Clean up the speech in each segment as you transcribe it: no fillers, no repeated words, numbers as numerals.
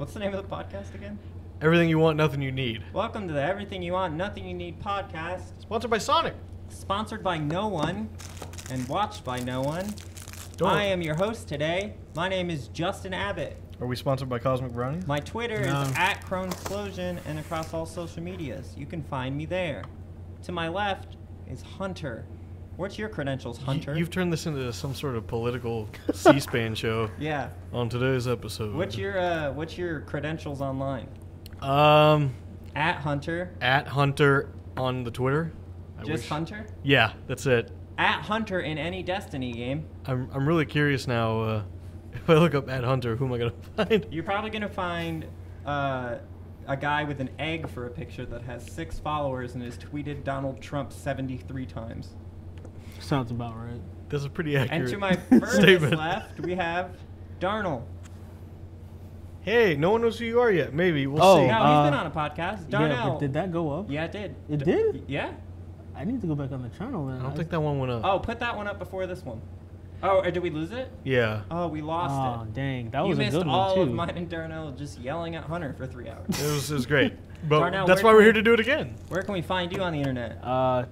What's the name of the podcast again? Everything you want, nothing you need. Welcome to the Everything You Want, Nothing You Need podcast. Sponsored by Sonic. Sponsored by no one and watched by no one. I am your host today. My name is Justin Abbott. Are we sponsored by Cosmic Brownie? My Twitter is @CroneSplosion and across all social medias. You can find me there. To my left is Hunter. What's your credentials, Hunter? You've turned this into some sort of political C-SPAN show. Yeah. On today's episode. What's your credentials online? @Hunter. @Hunter on the Twitter. Just Hunter? Yeah, that's it. @Hunter in any Destiny game. I'm really curious now. If I look up @Hunter, who am I gonna find? You're probably gonna find a guy with an egg for a picture that has 6 followers and has tweeted Donald Trump 73 times. Sounds about right. That's a pretty accurate And to my furthest statement. left, we have Darnell. Hey, no one knows who you are yet. Maybe we'll No, see. he's been on a podcast. Darnell. Yeah, but did that go up? Yeah, it did. It did? Yeah. I need to go back on the channel then. I don't think that one went up. Oh, put that one up before this one. Oh, or did we lose it? Yeah. Oh, we lost Oh, it. dang. That You was a missed good one, all too. of mine and Darnell just yelling at Hunter for 3 hours. It was great. But Darnell, that's where why we're can here we- to do it again. Where can we find you on the internet?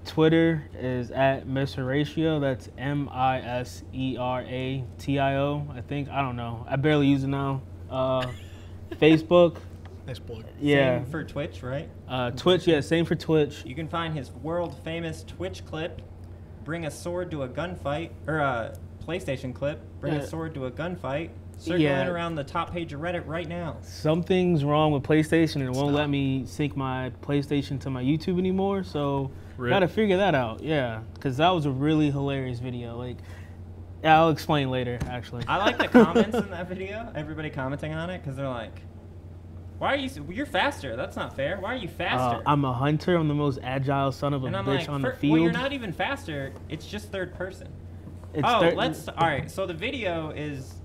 Twitter is @MrRatio. That's MISERATIO. I think. I don't know. I barely use it now. Facebook. Nice plug. Yeah. Same for Twitch, right? Twitch. Yeah. Same for Twitch. You can find his world famous Twitch clip, "Bring a sword to a gunfight," or a PlayStation clip, "Bring a sword to a gunfight," circulating around the top page of Reddit right now. Something's wrong with PlayStation and it won't Stop. let me sync my PlayStation to my YouTube anymore. So Rip. gotta figure that out. Yeah, because that was a really hilarious video. Like, I'll explain later. Actually. I like the comments in that video. Everybody commenting on it because they're like, "Why are you're faster? That's not fair. Why are you faster?" I'm a hunter. I'm the most agile son of a And I'm bitch like, on the field. "Well, you're not even faster. It's just third person." It's All thir- right. So the video is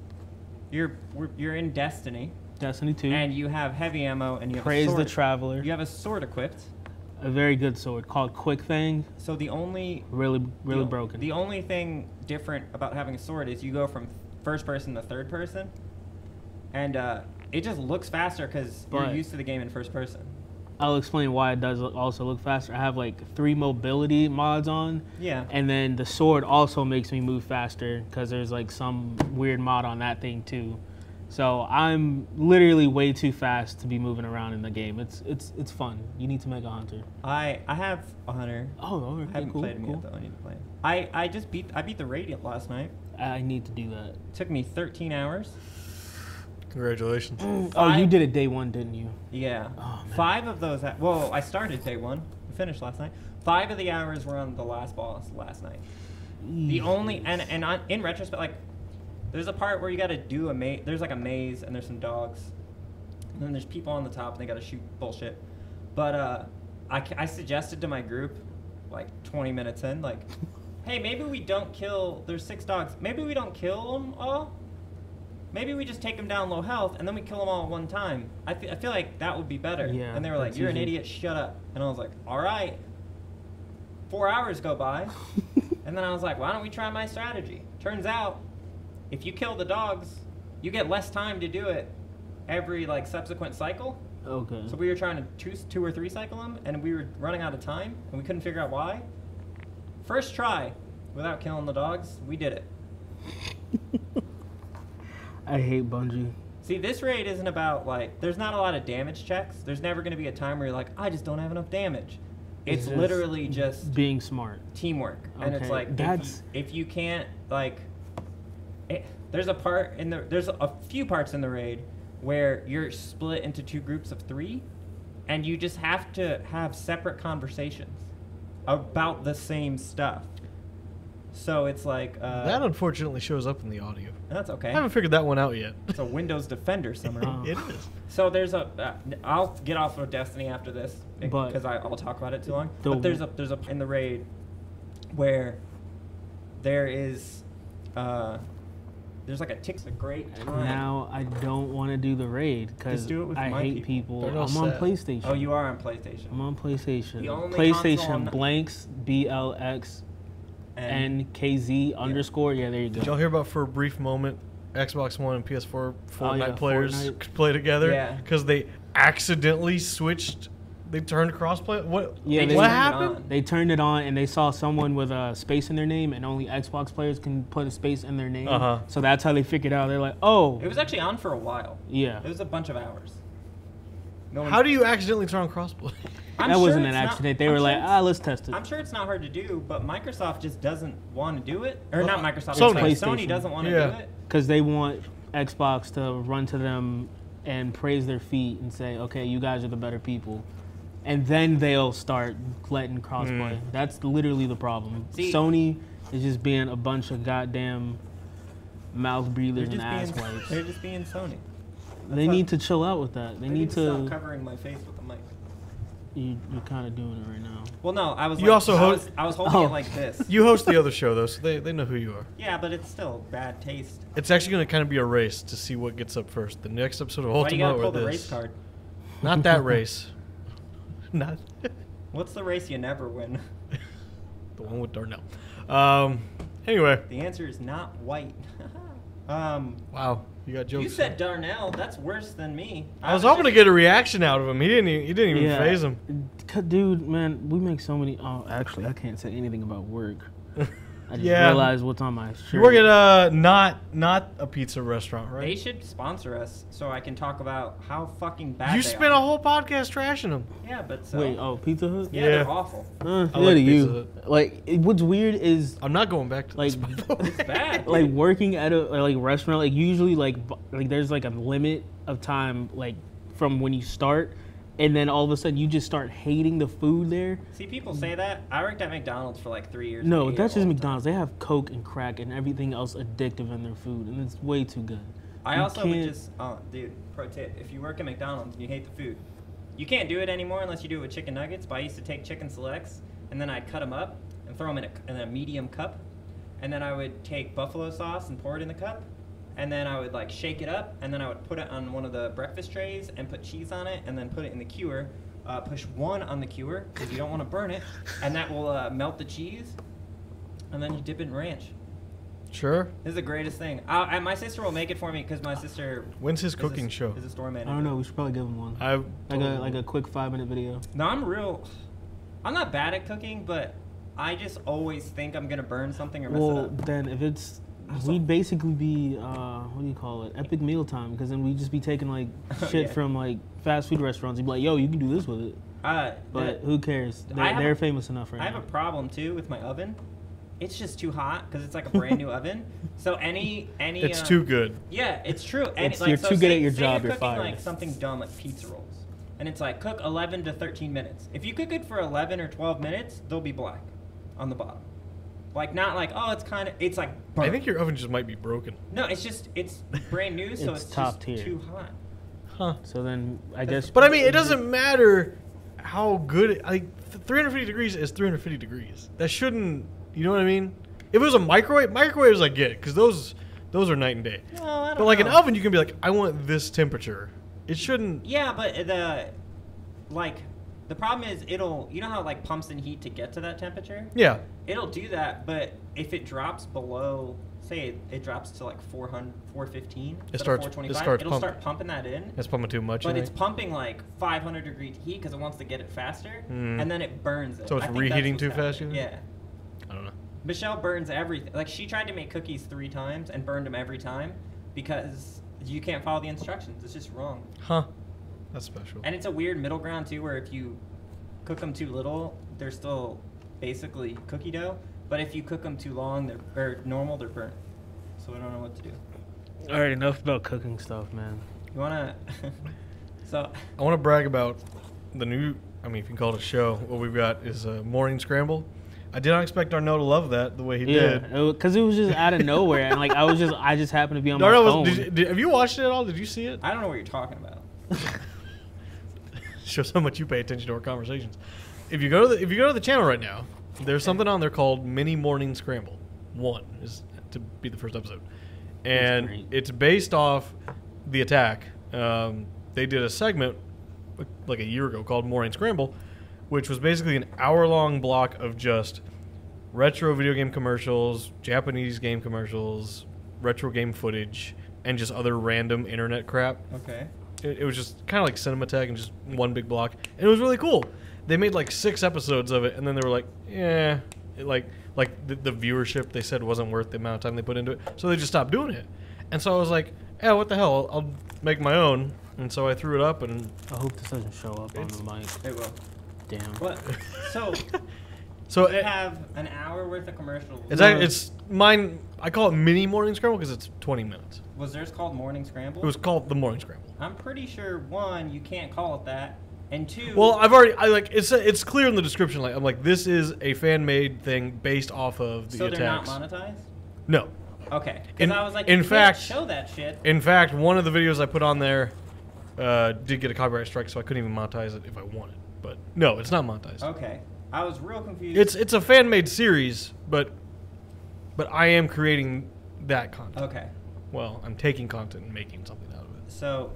you're in Destiny, Destiny 2. and you have heavy ammo, and you have Praise a sword. the Traveler. You have a sword equipped. A very good sword called Quick Fang. So the only Really the- broken. The only thing different about having a sword is you go from first person to third person, and it just looks faster because you're But- used to the game in first person. I'll explain why it does also look faster. I have like 3 mobility mods on. Yeah. And then the sword also makes me move faster because there's like some weird mod on that thing too. So I'm literally way too fast to be moving around in the game. It's fun. You need to make a hunter. I have a hunter. Oh, okay, I haven't cool, played him cool. yet though. I need to play him. I beat the Radiant last night. I need to do that. Took me 13 hours. Congratulations. Oh, you did it day 1, didn't you? Yeah. Oh, man. 5 of those. Well, I started day 1. I finished last night. 5 of the hours were on the last boss last night. The only in retrospect, like, there's a part where you got to do a maze. There's like a maze and there's some dogs, and then there's people on the top and they got to shoot bullshit. But I suggested to my group, like 20 minutes in, like, hey, maybe we don't kill. There's 6 dogs. Maybe we don't kill them all. Maybe we just take them down low health and then we kill them all at one time. I feel like that would be better. Yeah, And they were like, that's "You're an easy. idiot. Shut up." And I was like, "All right." 4 hours go by, and then I was like, "Why don't we try my strategy?" Turns out, if you kill the dogs, you get less time to do it every like subsequent cycle. Okay. So we were trying to two or 3 cycle them, and we were running out of time, and we couldn't figure out why. First try, without killing the dogs, we did it. I hate Bungie. See, this raid isn't about, like, there's not a lot of damage checks. There's never going to be a time where you're like, I just don't have enough damage. It's just literally just being smart. teamwork. And it's Okay, like, that's- if you can't, like, there's a few parts in the raid where you're split into 2 groups of 3, and you just have to have separate conversations about the same stuff. So it's like... that unfortunately shows up in the audio. That's okay. I haven't figured that one out yet. It's a Windows Defender somehow. It is. So there's I'll get off of Destiny after this But- because I'll talk about it too long. The- But there's a in the raid where there is there's like a great time. Now I don't want to do the raid because Just do it with I my hate people. people. They're I'm not on sad. PlayStation. Oh, you are on PlayStation. I'm on PlayStation. The only console I'm PlayStation not- blanks BLX And NKZ underscore. Yeah, there you go. Did y'all hear about for a brief moment Xbox One and PS4 Fortnite yeah, players Fortnite. could play together Yeah. because they accidentally switched. They turned crossplay. What? Yeah, They they, just what turned it happened? on. they turned it on and they saw someone with a space in their name, and only Xbox players can put a space in their name. Uh-huh. So that's how they figured out. They're like, oh, It was actually on for a while. yeah. It was a bunch of hours. No one- How do you accidentally turn on crossplay? I'm That sure wasn't an it's not- accident. They I'm were sure like, it's- let's test it. I'm sure it's not hard to do, but Microsoft just doesn't want to do it. Or not Microsoft, Sony. it's like Sony PlayStation. doesn't want to Yeah. do it. Because they want Xbox to run to them and praise their feet and say, okay, you guys are the better people. And then they'll start letting crossplay. That's literally the problem. See- Sony is just being a bunch of goddamn mouth They're breathers and just, ass being, wipes. they're just being Sony. They not- need to chill out with that. They I need stop to. covering my face with the mic. You're kind of doing it right now. Well, no, I was. You like, also I was holding Oh. it like this. You host the other show though, so they know who you are. Yeah, but it's still bad taste. It's actually going to kind of be a race to see what gets up first. The next episode of Why do you Ultima gotta or pull the this. race card? Not that race. Not What's the race you never win? the one with Darnell. Anyway, The answer is not white. wow, you got jokes. You said Darnell. That's worse than me. I was hoping to get a reaction out of him. He didn't even phase him. Dude, man, we make so many. Oh, actually, I can't say anything about work. I just Yeah. realized what's on my shirt. You work at not a pizza restaurant, They right? should sponsor us so I can talk about how fucking bad You they spent are. a whole podcast trashing them. Yeah, but so. Wait, Pizza Hut? Yeah, Yeah. they're awful. I Yeah, like to you. Pizza Hut. Like, what's weird is I'm not going back to Like, this. by the way. It's bad. like working at a like restaurant. Like usually, like there's like a limit of time, like from when you start, and then all of a sudden you just start hating the food there. See, people say that. I worked at McDonald's for like 3 years. No, and ate that's it all just the McDonald's. They have Coke and crack and everything else addictive in their food, and it's way too good. time. I You also would can't- just, dude, pro tip: if you work at McDonald's and you hate the food, you can't do it anymore unless you do it with chicken nuggets. But I used to take chicken selects and then I'd cut them up and throw them in a medium cup, and then I would take buffalo sauce and pour it in the cup, and then I would like shake it up, and then I would put it on one of the breakfast trays and put cheese on it, and then put it in the cure. Push 1 on the cure because you don't want to burn it, and that will melt the cheese, and then you dip it in ranch. Sure. This is the greatest thing. My sister will make it for me because my sister When's his is cooking a, show? is a store I manager. don't know. We should probably give them one. Like a quick 5-minute video. No, I'm not bad at cooking, but I just always think I'm gonna burn something or mess it Well, up. then if it's Also- we'd basically be what do you call it? Epic meal time, because then we'd just be taking like shit Yeah. from like fast food restaurants. You'd be like, yo, you can do this with it. But who cares? I have They're a- famous enough right I have now. a problem too with my oven. It's just too hot because it's like a brand new oven. So any It's too good. Yeah, it's true. You're too good at your job, You're you're cooking fired. like something dumb like pizza rolls, and it's like cook 11 to 13 minutes. If you cook it for 11 or 12 minutes, they'll be black on the bottom. Like not like it's like burnt. I think your oven just might be broken. No, it's brand new, so It's it's top just tier. too hot. Huh. So then I guess. But I mean, it doesn't matter how good. 350 degrees is 350 degrees. That shouldn't. You know what I mean? If it was a microwaves I get because those are night and day. Well, I don't But like an know. oven, you can be like, I want this temperature. It shouldn't. Yeah, but the problem is you know how it like pumps in heat to get to that temperature? Yeah. It'll do that, but if it drops below, say it drops to like 415, It starts 425, it'll pump- start pumping that in. That's pumping too much. But you it's think? pumping like 500 degree heat because it wants to get it faster, and then it burns it. So it's I think that's reheating what's too fast, happening. you Yeah. think? I don't know. Michelle burns everything. Like she tried to make cookies 3 times and burned them every time because you can't follow the instructions. It's just wrong. Huh. That's special. And it's a weird middle ground too, where if you cook them too little, they're still basically cookie dough. But if you cook them too long, they're normal, they're burnt. So I don't know what to do. All right, enough about cooking stuff, man. You wanna? So I want to brag about the new. I mean, if you can call it a show, what we've got is a morning scramble. I did not expect Darnell to love that the way he did. Yeah, because it was just out of nowhere, and like I just happened to be on my Darnell, phone. have you watched it at all? Did you see it? I don't know what you're talking about. Shows how much you pay attention to our conversations. If you go to the channel right now, there's something on there called Mini Morning Scramble. 1 is to be the first episode, and great. it's based off The Attack. They did a segment like a year ago called Morning Scramble, which was basically an hour-long block of just retro video game commercials, Japanese game commercials, retro game footage, and just other random internet crap. Okay. It was just kind of like Cinematech and just one big block. And it was really cool. They made like 6 episodes of it, and then they were like, yeah, the viewership they said wasn't worth the amount of time they put into it. So they just stopped doing it. And so I was like, yeah, what the hell? I'll make my own. And so I threw it up, and I hope this doesn't show up on the mic. It will. Damn. What? So we have an hour worth of commercials. It's mine. I call it mini morning scramble because it's 20 minutes. Was theirs called Morning Scramble? It was called the morning scramble. I'm pretty sure 1, you can't call it that, and 2. Well, it's clear in the description. Like I'm like, this is a fan made thing based off of the attacks. So they're not monetized? No. Okay. Because I was like, in fact, show that shit. In fact, one of the videos I put on there did get a copyright strike, so I couldn't even monetize it if I wanted. But no, it's not monetized. Okay. I was real confused. It's a fan made series, but I am creating that content. Okay. Well, I'm taking content and making something out of it. So,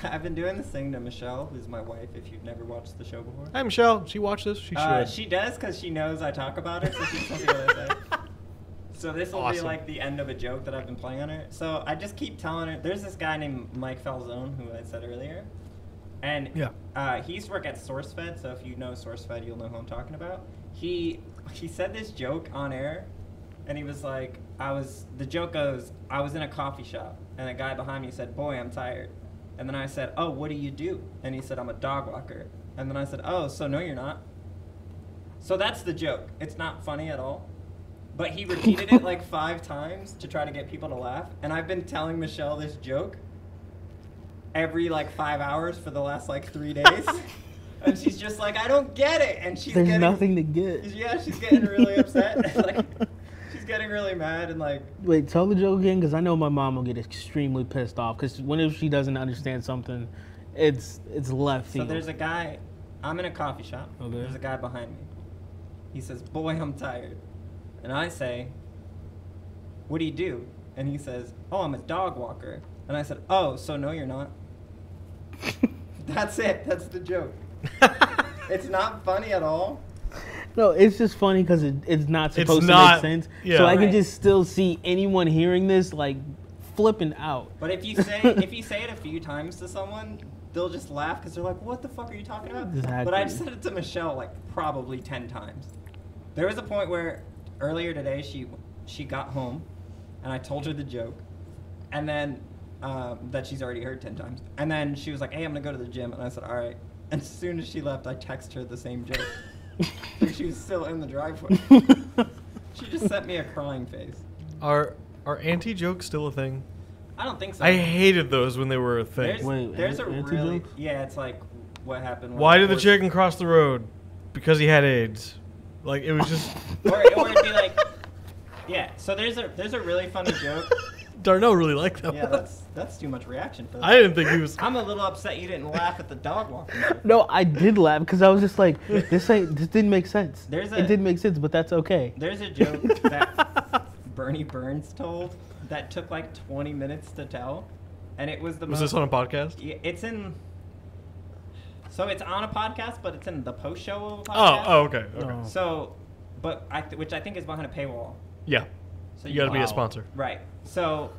I've been doing this thing to Michelle, who's my wife, if you've never watched the show before. Hi, Michelle. She watched this? She should. She does, because she knows I talk about her, so she's something to say. So this will be like the end of a joke that I've been playing on her. So I just keep telling her, there's this guy named Mike Falzone, who I said earlier. And he used to work at SourceFed, so if you know SourceFed, you'll know who I'm talking about. He said this joke on air, and he was like, the joke goes, I was in a coffee shop, and a guy behind me said, boy, I'm tired. And then I said, oh, what do you do? And he said, I'm a dog walker. And then I said, oh, so no, you're not. So that's the joke. It's not funny at all. But he repeated it like 5 times to try to get people to laugh. And I've been telling Michelle this joke every like 5 hours for the last like 3 days. And she's just like, I don't get it. And she's There's nothing to get. Yeah, she's getting really upset. Like, she's getting really mad and like. Wait, tell the joke again, because I know my mom will get extremely pissed off. Because whenever she doesn't understand something, it's left field. So there's a guy. I'm in a coffee shop. Okay. There's a guy behind me. He says, boy, I'm tired. And I say, what do you do? And he says, oh, I'm a dog walker. And I said, oh, so no, you're not. That's it. That's the joke. It's not funny at all. No, it's just funny because it's not supposed to make sense. Yeah. So I can just still see anyone hearing this like flipping out. But if you say it a few times to someone, they'll just laugh because they're like, what the fuck are you talking about? Exactly. But I've said it to Michelle like probably 10 times. There was a point where earlier today she got home and I told her the joke, and then that she's already heard 10 times. And then she was like, hey, I'm going to go to the gym. And I said, all right. And as soon as she left, I texted her the same joke. Like she was still in the driveway. She just sent me a crying face. Are anti-jokes still a thing? I don't think so. I hated those when they were a thing. There's a really... Yeah, it's like what happened. Why did the chicken cross the road? Because he had AIDS. Like, it was just... or it'd be like... Yeah, so there's a really funny joke. Darnell really liked that one. That's too much reaction for that. I didn't think he was... I'm a little upset you didn't laugh at the dog walking. No, I did laugh because I was just like, this didn't make sense. It didn't make sense, but that's okay. There's a joke that Bernie Burns told that took like 20 minutes to tell, and it was the Was this on a podcast? Yeah, it's in... So it's on a podcast, but it's in the post-show of a podcast. Oh, okay. Oh. So, but which I think is behind a paywall. Yeah. So you got to be a sponsor. Right. So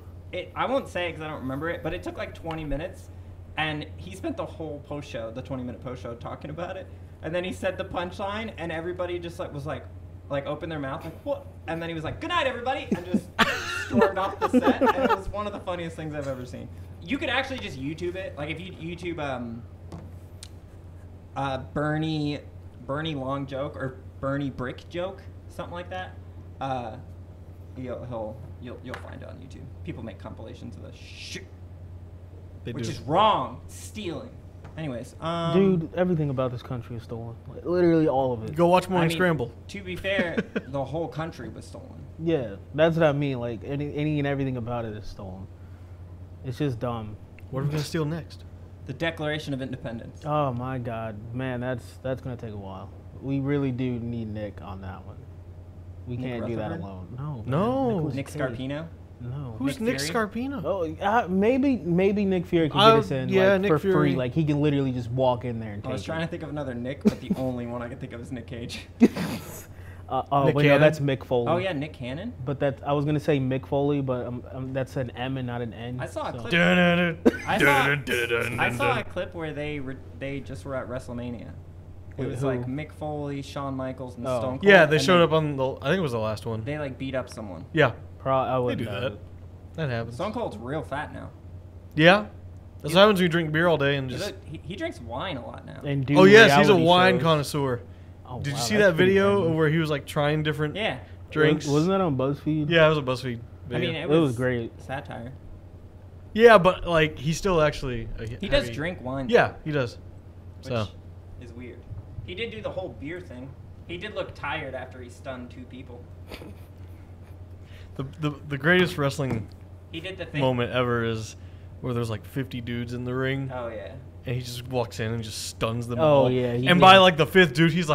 I won't say it because I don't remember it, but it took like 20 minutes, and he spent the whole post-show, the 20-minute post-show, talking about it. And then he said the punchline, and everybody just was like opened their mouth like, what? And then he was like, good night, everybody, and just stormed off the set. And it was one of the funniest things I've ever seen. You could actually just YouTube it. Like if you YouTube Bernie long joke or Bernie brick joke, something like that. You'll find it on YouTube. People make compilations of this shit, which is wrong. Stealing. Anyways, dude, everything about this country is stolen. Like, literally all of it. Go watch Morning Scramble. To be fair, the whole country was stolen. Yeah, that's what I mean. Like any and everything about it is stolen. It's just dumb. What are we gonna steal next? The Declaration of Independence. Oh my God, man, that's gonna take a while. We really do need Nick on that one. We can't do that alone. No. Nick Scarpino. No. Who's Nick Scarpino? Oh, maybe Nick Fury can get us in for free. Like he can literally just walk in there and take I was trying to think of another Nick, but the only one I could think of is Nick Cage. Nick no, Cannon? that's Mick Foley. Oh yeah, Nick Cannon. But I was gonna say Mick Foley, but that's an M and not an N. I saw a so. clip. I saw a clip where they just were at WrestleMania. It was Who? like Mick Foley, Shawn Michaels, and Oh. Stone Cold. Yeah, they and showed up on the. I think it was the last one. They like beat up someone. Yeah, I they would do that. That happens. Stone Cold's real fat now. Yeah, that's what happens when you drink beer all day and just. He drinks wine a lot now. And do Oh yes, he's a reality wine shows. connoisseur. Oh, Did wow, you see that's that pretty video random. where he was like trying different Yeah. drinks? Wasn't that on BuzzFeed? Yeah, it was a BuzzFeed I video. mean, It was great. Satire. Yeah, but like he's still actually. He does drink wine. Yeah, he does. Which So is weird. He did do the whole beer thing. He did look tired after he stunned 2 people. the greatest wrestling He did the thing. moment ever is where there's like 50 dudes in the ring. Oh yeah. And he just walks in and just stuns them Oh, all. yeah, And by like the 5th dude, he's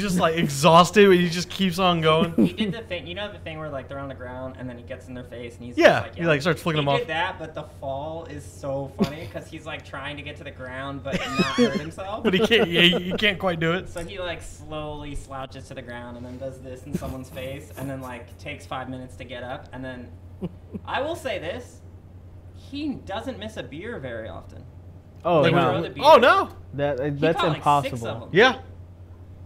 just like exhausted, but he just keeps on going. He did the thing. You know the thing where like they're on the ground and then he gets in their face and he's Yeah, just, he, like, starts flicking them He off. did that, but the fall is so funny because he's like trying to get to the ground but not hurt himself. But he can't. Yeah, he can't quite do it. So he like slowly slouches to the ground and then does this in someone's face and then like takes 5 minutes to get up and then I will say this, he doesn't miss a beer very often. Oh Like, no, throw the beer. Oh no. that's He caught, like, 6 of impossible. them. Yeah,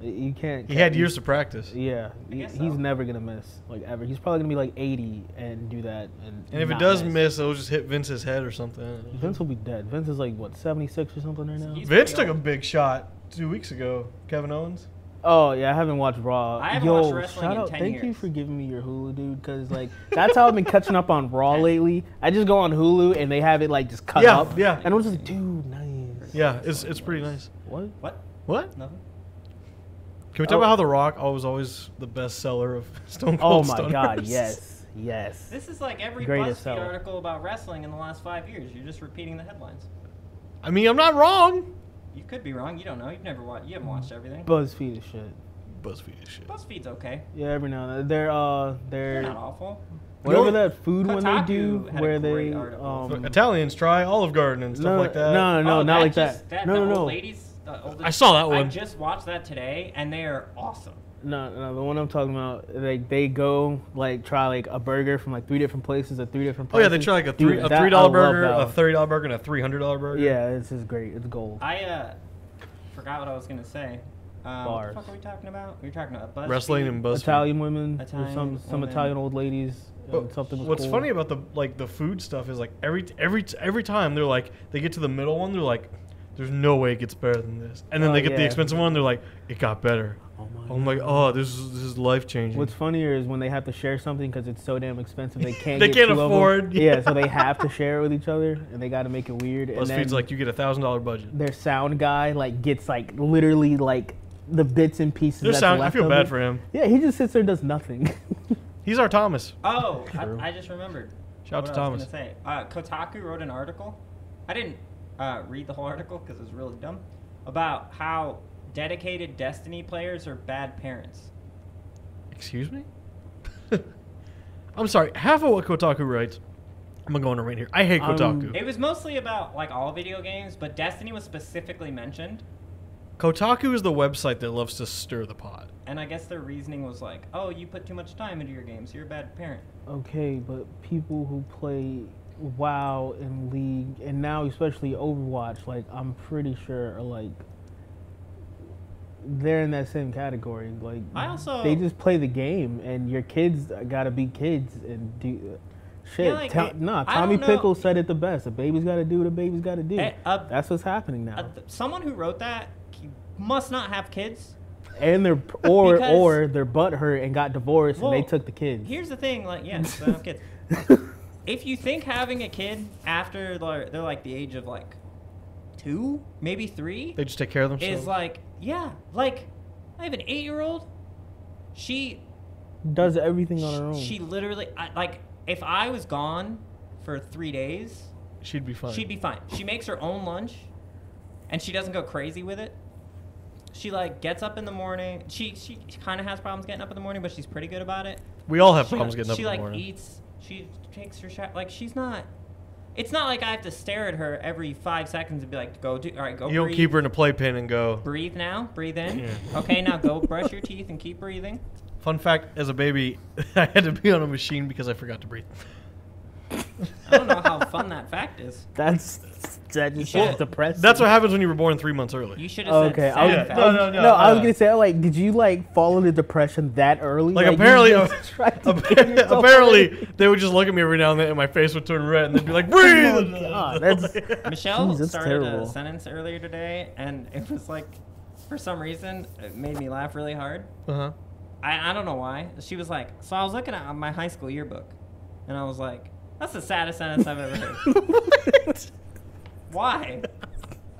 You can't. he had years to practice. Yeah, I guess he's so. never gonna miss like ever. He's probably gonna be like 80 and do that. And And if it not does miss, it'll just hit Vince's head or something. Vince will be dead. Vince is like what 76 or something right now. He's Vince pretty took a old. big shot 2 weeks ago. Kevin Owens. Oh yeah, I haven't watched Raw. I haven't Yo, watched wrestling shout in out! 10 Thank you years. for giving me your Hulu, dude. Because like that's how I've been catching up on Raw lately. I just go on Hulu and they have it like just cut Yeah, up. yeah. And I'm just like, dude, nice. Yeah, it's pretty nice. What? What? What? Nothing? Can we talk about how The Rock was always the best seller of Stone Oh Cold my Stunners? God! Yes, yes. This is like every Greatest BuzzFeed seller. article about wrestling in the last 5 years. You're just repeating the headlines. I mean, I'm not wrong. You could be wrong. You don't know. You've never watched. You haven't watched everything. BuzzFeed is shit. BuzzFeed is shit. BuzzFeed's okay. Yeah, every now and then They're they're not awful. whatever You know, that food one they do Kotaku had a where they great article. Italians try Olive Garden and stuff no, like that. no, Oh, not like just- that. The No, old no. ladies. The oldest, I saw that I one. just watched that today, and they are awesome. No, the one I'm talking about, like they go like try like a burger from like 3 different places at 3 different Oh places. yeah, they try like a Dude, $3 that- I $3 love burger, that a one. $30 burger, and a $300 burger. Yeah, it's just great. It's gold. I forgot what I was gonna say. What Bars. the fuck are we talking about? We were talking about BuzzFeed. Wrestling and BuzzFeed. Italian women, Italian some women. Italian old ladies. But something was what's cool. funny about the food stuff is like every time they're like they get to the middle one, they're like, there's no way it gets better than this, and then Oh, they get the yeah. expensive one, they're like, it got better. Oh my I'm like, oh, this is life changing. What's funnier is when they have to share something because it's so damn expensive they can't. They get can't 2 of them. afford, Yeah, yeah. so they have to share it with each other, and they got to make it weird. And BuzzFeed's then like, you get $1,000 budget. their sound guy like gets like literally like the bits and pieces. Their that's sound, I left feel of bad it. for him. Yeah, he just sits there and does nothing. He's our Thomas. Oh, True. I just remembered. Shout out what to I was Thomas. gonna say. Kotaku wrote an article. I didn't read the whole article because it was really dumb. About how dedicated Destiny players are bad parents. Excuse me? I'm sorry. Half of what Kotaku writes, I'm gonna go on right here. I hate Kotaku. It was mostly about like all video games, but Destiny was specifically mentioned. Kotaku is the website that loves to stir the pot. And I guess their reasoning was like, oh, you put too much time into your games. You're a bad parent. Okay, but people who play WoW and League, and now especially Overwatch, like I'm pretty sure are like they're in that same category. Like I also- they just play the game, and your kids gotta be kids and do shit. Yeah, like, I Tommy don't know. Pickles said it the best. A baby's gotta do what a baby's gotta do. That's That's what's happening now. someone who wrote that must not have kids. And they're Because- or their butt hurt and got divorced, and they Well, took the kids. Here's the thing, like, yes, they don't have kids. If you think having a kid after they're like the age of like 2, maybe 3, They just take care of themselves. is like, yeah, like I have an 8-year-old. She Does everything on her own. she literally like if I was gone for 3 days, She'd be fine. she'd be fine. She makes her own lunch, and she doesn't go crazy with it. She like gets up in the morning. She kind of has problems getting up in the morning, but she's pretty good about it. We all have She, problems getting up she in the like morning. eats. She takes her shower. Like she's not. It's not like I have to stare at her every 5 seconds and be like, all right, go You don't breathe. keep her in a playpen and go. Breathe now. Breathe in. Yeah. Okay, now go brush your teeth and keep breathing. Fun fact: as a baby, I had to be on a machine because I forgot to breathe. I don't know how fun that fact is. That just should- sounds depressing. That's what happens when you were born 3 months early. You should have said Okay, sad Yeah. fact. No, I was gonna say, like, did you like fall into depression that early? Like, you apparently, just tried to get yourself apparently, ready? they would just look at me every now and then, and my face would turn red, and they'd be like, Oh "Breathe!" my God, that's Michelle Jeez, that's started terrible. a sentence earlier today, and it was like, for some reason, it made me laugh really hard. Uh-huh. I don't know why. She was like, so I was looking at my high school yearbook, and I was like, that's the saddest sentence I've ever heard. Why?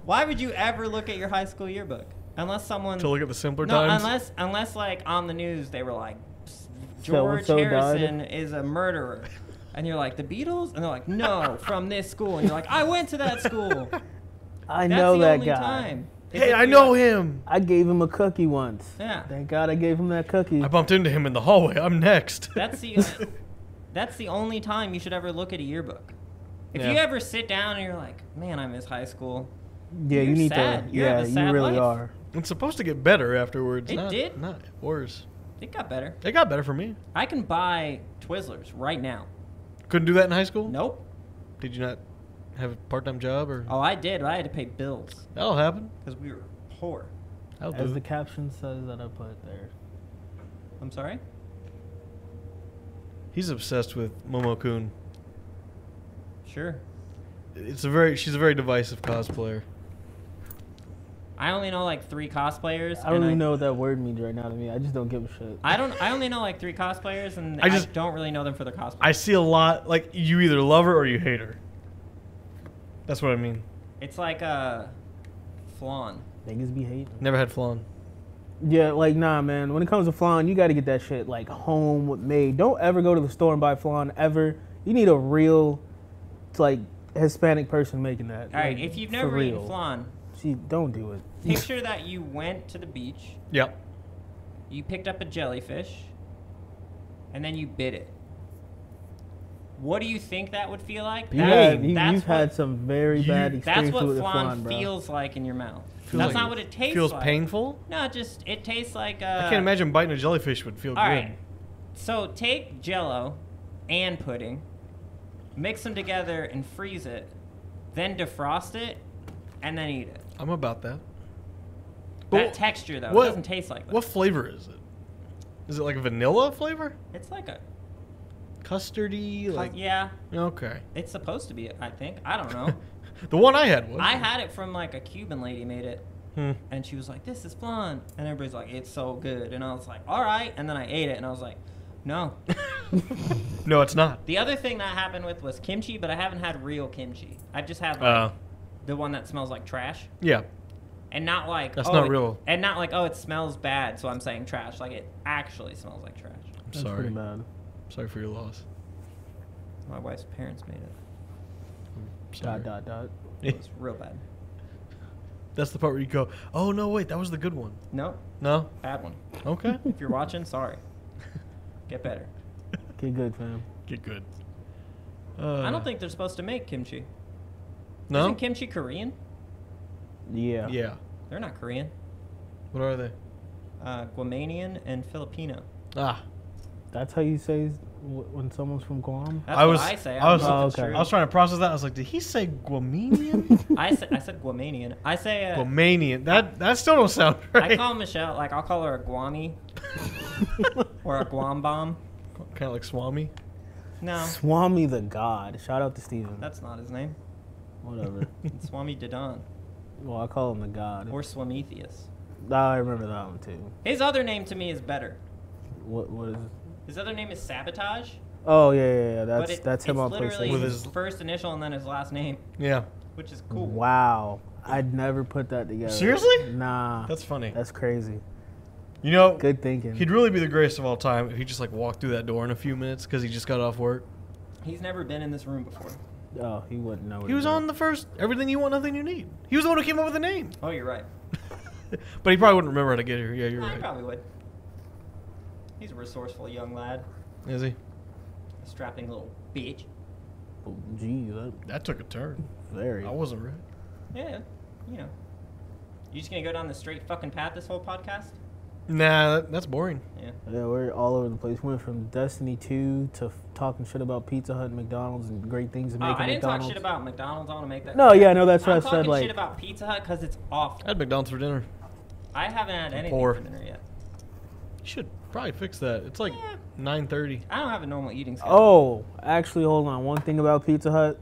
Why would you ever look at your high school yearbook? Unless someone... To look at the simpler No, times. unless like on the news they were like, So-and-so George Harrison died. is a murderer. And you're like, the Beatles? And they're like, no, from this school. And you're like, I went to that school. I That's know the that only guy. Time. Is Hey, if I you're know like- him. I gave him a cookie once. Yeah. Thank God I gave him that cookie. I bumped into him in the hallway. I'm next. That's the only time you should ever look at a yearbook. If Yeah. you ever sit down and you're like, man, I miss high school. Yeah, You're you need sad. to. You Yeah, have a sad you really life. are. It's supposed to get better afterwards. It not, did. Not worse. It got better. It got better for me. I can buy Twizzlers right now. Couldn't do that in high school? Nope. Did you not have a part-time job or? Oh, I did, but I had to pay bills That'll happen. because we were poor. That'll As do. the caption says that I put there. I'm sorry? He's obsessed with Momo-kun. Sure. She's a very divisive cosplayer. I only know like 3 cosplayers. I don't and even know what that word means right now to me. I just don't give a shit. I only know like 3 cosplayers, and I I just- don't really know them for their cosplay. I see a lot, like, you either love her or you hate her. That's what I mean. It's like flan. Niggas be hating. Never had flan. Yeah, like, nah, man. When it comes to flan, you got to get that shit, like, home made. Don't ever go to the store and buy flan, ever. You need a real, like, Hispanic person making that. All right, like, if you've for never eaten real. flan, Don't do it. picture that you went to the beach, Yep. you picked up a jellyfish, and then you bit it. What do you think that would feel like? You That's- have, that's you've what- had some very bad That's experiences what with the flan, flan, bro. feels like in your mouth. Feels That's like- not what it tastes Feels like. painful? No, it tastes like. I can't imagine biting a jellyfish would feel All good. right. So take Jell-O and pudding, mix them together and freeze it, then defrost it, and then eat it. I'm about that. That texture though, what- it doesn't taste like that. What flavor is it? Is it like a vanilla flavor? It's like a. Custardy? Like, Yeah, okay. it's supposed to be. I think. I don't know. The one I had was. I had it from like a Cuban lady made it, Hmm. and she was like, "This is flan," and everybody's like, "It's so good," and I was like, "All right," and then I ate it, and I was like, "No." No, it's not. The other thing that happened with was kimchi, but I haven't had real kimchi. I've just had like, Uh, the one that smells like trash, yeah. and not like That's oh, not it- real. and not like oh it smells bad, so I'm saying trash. Like it actually smells like trash. I'm That's sorry. pretty bad. Sorry for your loss. My wife's parents made it. Sorry. Dot. It was real bad. That's the part where you go, oh, no, wait, that was the good one. No, No? bad one. Okay. If you're watching, sorry. Get better. Get good, fam. Get good. I don't think they're supposed to make kimchi. No? Isn't kimchi Korean? Yeah. Yeah. They're not Korean. What are they? Guamanian and Filipino. Ah. That's how you say when someone's from Guam? That's I what was- I say. I was- don't know if it's Oh, okay. true. I was trying to process that. I was like, did he say Guamanian? I said Guamanian. I say Guamanian. That still don't sound right. I call Michelle, like, I'll call her a Guami or a Guam bomb. Kind of like Swami. No, Swami the God. Shout out to Steven. that's not his name. Whatever. It's Swami Dadan Well, I call him the God. or Swametheus. I remember that one too. His other name to me is better. What is it? His other name is Sabotage. Oh yeah. but That's him it's on literally PlayStation. With his his- first initial and then his last name, Yeah. which is cool. Wow. I'd never put that together. Seriously? Nah. That's funny. That's crazy. You know, Good thinking. he'd really be the greatest of all time if he just like walked through that door in a few minutes because he just got off work. He's never been in this room before. Oh, he wouldn't know. What He was on the first Everything You Want, Nothing You Need. He was the one who came up with the name. Oh, you're right. But he probably wouldn't remember how to get here. Yeah, you're I right. probably would. He's a resourceful young lad. Is he? A strapping little bitch. Oh, geez, That took a turn. very. I wasn't ready. Yeah, you know. You just gonna go down the straight fucking path this whole podcast? Nah, that's boring. Yeah. Yeah, we're all over the place. We went from Destiny 2 to talking shit about Pizza Hut and McDonald's and great things to make I didn't McDonald's. talk shit about McDonald's. I want to make that. No, clear. yeah, no, that's what I'm I said. talking Like, shit about Pizza Hut because it's awful. I had McDonald's for dinner. I haven't had anything poor. for dinner yet. You should probably fix that. It's like Yeah. 9:30. I don't have a normal eating schedule. oh, actually, hold on. One thing about Pizza Hut,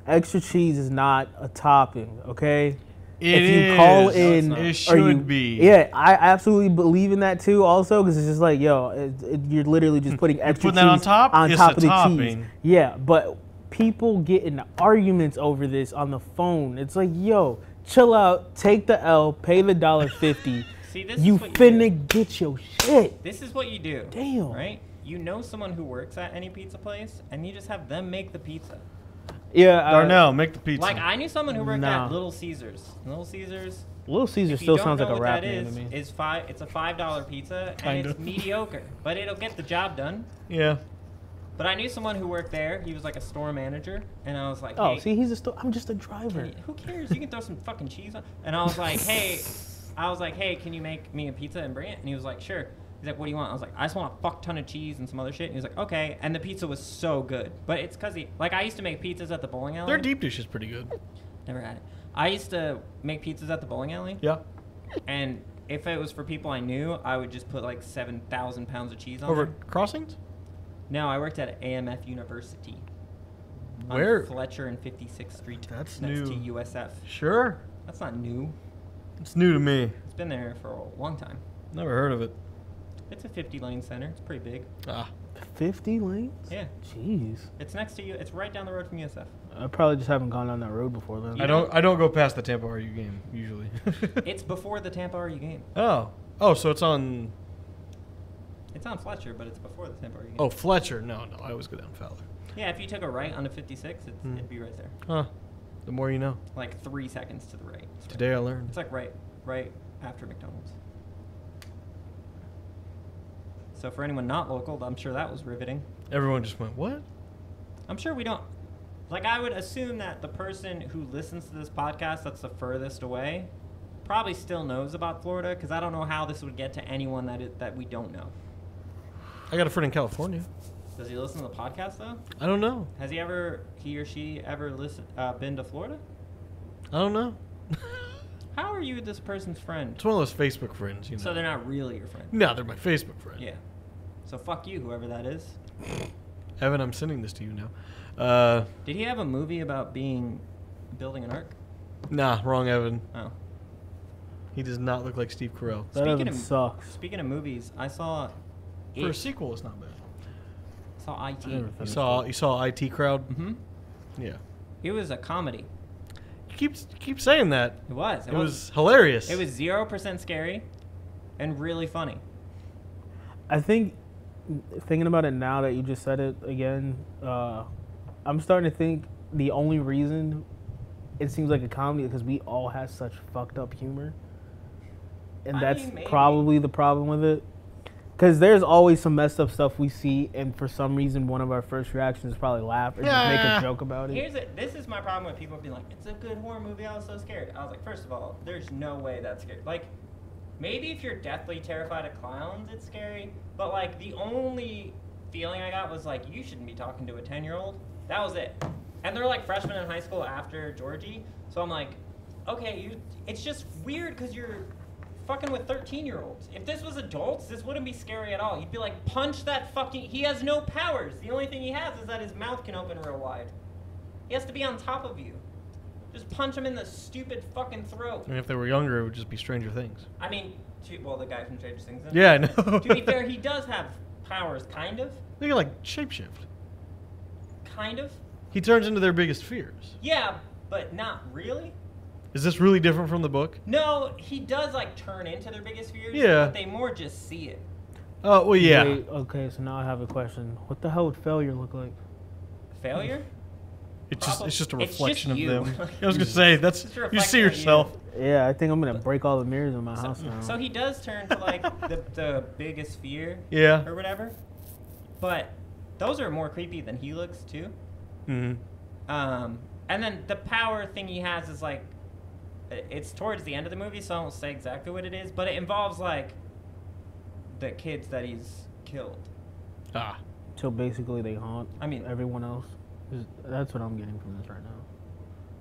extra cheese is not a topping. Okay. If you call in, No, it it's should or you- be. Yeah, I absolutely believe in that too. Also, because it's just like, yo, you're literally just putting extra putting that on cheese top? It's of a the cheese. topping. Yeah, but people get in arguments over this on the phone. It's like, yo, chill out, take the L, pay the $1.50. See, this You is what finna you do. get your shit. This is what you do. Damn. Right? You know someone who works at any pizza place, and you just have them make the pizza. Yeah, Darnell, make the pizza. Like I knew someone who worked Nah. at Little Caesars. Little Caesars. Little Caesar If you still don't sounds know like a what rap that name to me. It's a $5 pizza, and Kind it's of. mediocre, but it'll get the job done. Yeah. But I knew someone who worked there. He was like a store manager, and I was like, Oh, hey, see, I'm just a driver. who cares? You can throw some fucking cheese on. And I was like, hey, can you make me a pizza and bring it? And he was like, sure. He's like, what do you want? I was like, I just want a fuck ton of cheese and some other shit. And he was like, okay. And the pizza was so good. But it's because I used to make pizzas at the bowling alley. Their deep dish is pretty good. Never had it. I used to make pizzas at the bowling alley. Yeah. And if it was for people I knew, I would just put like 7,000 pounds of cheese on Over there. Crossings? No, I worked at AMF University. Where? On Fletcher and 56th Street. That's next new. to USF. Sure. That's not new. It's new to me. It's been there for a long time. Never heard of it. It's a 50-lane center. It's pretty big. Ah. 50 lanes? Yeah. Jeez. It's next to you. It's right down the road from USF. I probably just haven't gone down that road before then. You I don't go past the Tampa RU game usually. It's before the Tampa RU game. Oh, so it's on. It's on Fletcher, but it's before the Tampa RU game. Oh, Fletcher. No, I always go down Fowler. Yeah, if you took a right onto 56, it'd be right there. Huh. The more you know. Like 3 seconds to the right. It's Today I learned. It's like right after McDonald's. So for anyone not local, I'm sure that was riveting. Everyone just went, what? I'm sure we don't. Like, I would assume that the person who listens to this podcast that's the furthest away probably still knows about Florida, because I don't know how this would get to anyone that we don't know. I got a friend in California. Does he listen to the podcast, though? I don't know. Has he or she ever been to Florida? I don't know. How are you this person's friend? It's one of those Facebook friends, you know. So they're not really your friend. No, they're my Facebook friend. Yeah. So fuck you, whoever that is. Evan, I'm sending this to you now. Did he have a movie about building an ark? Nah, wrong Evan. Oh. He does not look like Steve Carell. That Speaking Evan of- sucks. Speaking of movies, I saw For a It. sequel, it's not bad. Saw IT. Never You finished saw IT Crowd? Mm-hmm. Yeah. It was a comedy. You keep saying that. It was. It was hilarious. It was 0% scary, and really funny. I think, thinking about it now that you just said it again, I'm starting to think the only reason it seems like a comedy is because we all have such fucked up humor. And I that's mean, maybe. probably the problem with it. Because there's always some messed up stuff we see, and for some reason, one of our first reactions is probably laugh or just make a joke about it. This is my problem with people being like, it's a good horror movie, I was so scared. I was like, first of all, there's no way that's scary. Like, maybe if you're deathly terrified of clowns, it's scary. But, like, the only feeling I got was, like, you shouldn't be talking to a 10-year-old. That was it. And they're, like, freshmen in high school after Georgie. So I'm like, okay, it's just weird because you're fucking with 13-year-olds. If this was adults, this wouldn't be scary at all. You'd be like, punch that fucking... He has no powers. The only thing he has is that his mouth can open real wide. He has to be on top of you. Just punch him in the stupid fucking throat. And if they were younger, it would just be Stranger Things. I mean, well, the guy from Stranger Things. Yeah, I know. To be fair, he does have powers, kind of. They can like shapeshift. Kind of. He turns into their biggest fears. Yeah, but not really. Is this really different from the book? No, he does, like, turn into their biggest fears. Yeah. But they more just see it. Oh, well, yeah. Wait, okay, so now I have a question. What the hell would failure look like? Failure? It's just a It's just reflection of you. them. I was gonna say that's It's a you see reflection of you. yourself. Yeah, I think I'm gonna break all the mirrors in my house now. So he does turn to, like, the biggest fear. Yeah. Or whatever. But those are more creepy than he looks, too. Mm-hmm. And then the power thing he has is like, it's towards the end of the movie, so I won't say exactly what it is, but it involves like the kids that he's killed. Ah. So basically, they haunt. I mean, everyone else. That's what I'm getting from this right now.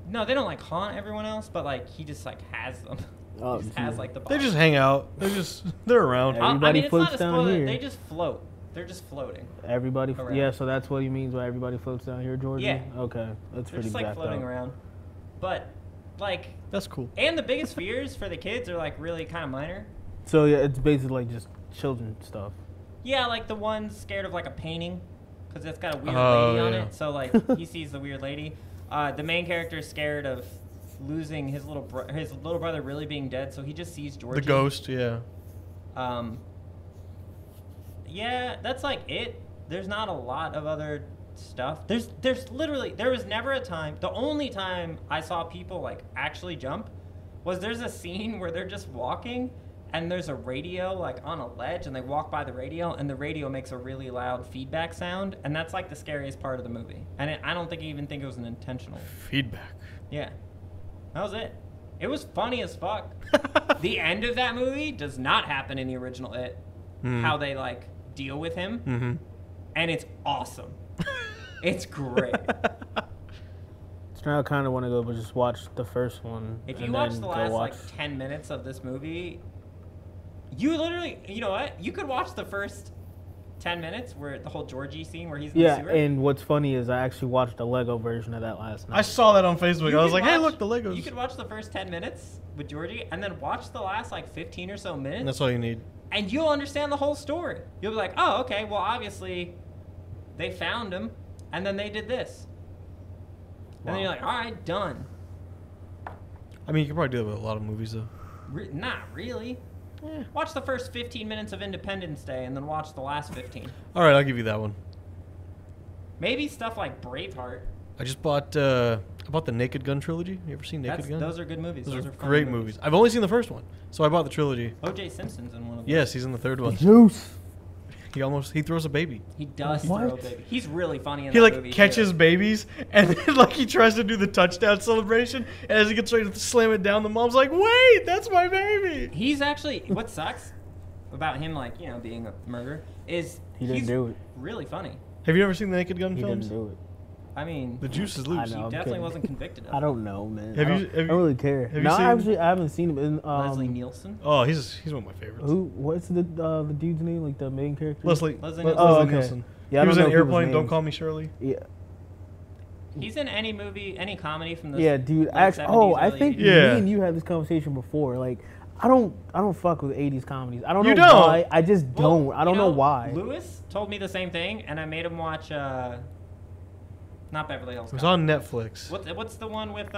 No, they don't like haunt everyone else, but like he just like has them. Oh, he just has like the. They just hang out. They're around. Everybody I mean, floats it's not a down spoiler. here. They just float. They're just floating. Everybody. Around. Yeah, so that's what he means by everybody floats down here, Georgia. Yeah. Okay, that's They're pretty just like jacked floating up. around. But like. That's cool. And the biggest fears for the kids are like really kind of minor. So yeah, it's basically like just children stuff. Yeah, like the one's scared of like a painting because it's got a weird Oh, lady on yeah. it. So like he sees the weird lady. The main character is scared of losing his little brother really being dead, so he just sees Georgie. The ghost, yeah. Yeah, that's like it. There's not a lot of other stuff. There's literally, there was never a time, the only time I saw people like actually jump was there's a scene where they're just walking and there's a radio like on a ledge and they walk by the radio and the radio makes a really loud feedback sound, and that's like the scariest part of the movie. And I don't even think it was an intentional. Feedback. Yeah. That was it. It was funny as fuck. The end of that movie does not happen in the original It. How they like deal with him. Mm-hmm. And it's awesome. It's great. So now I kind of want to go, but just watch the first one. If you and watch then the go last watch. like 10 minutes of this movie, you literally, you know what? You could watch the first 10 minutes where the whole Georgie scene where he's in the Yeah, sewer. and what's funny is I actually watched the Lego version of that last night. I saw that on Facebook. You I was could like, hey, watch- look, the Legos. You could watch the first 10 minutes with Georgie and then watch the last like 15 or so minutes. That's all you need. And you'll understand the whole story. You'll be like, oh, okay, well, obviously, they found him, and then they did this. And then you're like, all right, done. I mean, you could probably do that with a lot of movies, though. Not really. Watch the first 15 minutes of Independence Day, and then watch the last 15. All right, I'll give you that one. Maybe stuff like Braveheart. I just bought the Naked Gun trilogy. You ever seen Naked Gun? Those are good movies. Those are fun great movies. I've only seen the first one, so I bought the trilogy. O.J. Simpson's in one of them. Yes, he's in the third one. Juice. He throws a baby. He does What? throw a baby. He's really funny in He that like movie. catches too. babies, and then like he tries to do the touchdown celebration, and as he gets ready to slam it down, the mom's like, "Wait, that's my baby." He's actually, what sucks about him, like, you know, being a murderer, is He didn't he's do it. really funny. Have you ever seen the Naked Gun He films? didn't do it. I mean, The juice is I loose. know. he I'm definitely kidding. wasn't convicted of I it. don't know, man. Have I you- don't really care. have you No, seen- actually, I haven't seen him. In, Leslie Nielsen. Oh, he's one of my favorites. Who? What's the dude's name? Like the main character? Leslie Leslie Nielsen. Nielsen. Oh, okay. Nielsen. Yeah, I He was don't in know people's Airplane. Don't names. Call Me Shirley. Yeah. He's in any movie, any comedy from the Yeah, dude. late Actually, 70s, I early think 80s. Yeah. me and you had this conversation before. Like, I don't fuck with 80s comedies. I don't You know don't? why. I just Well, don't. I don't you know why. Lewis told me the same thing, and I made him watch. Not Beverly Hills. It was Cop. on Netflix. What's the one with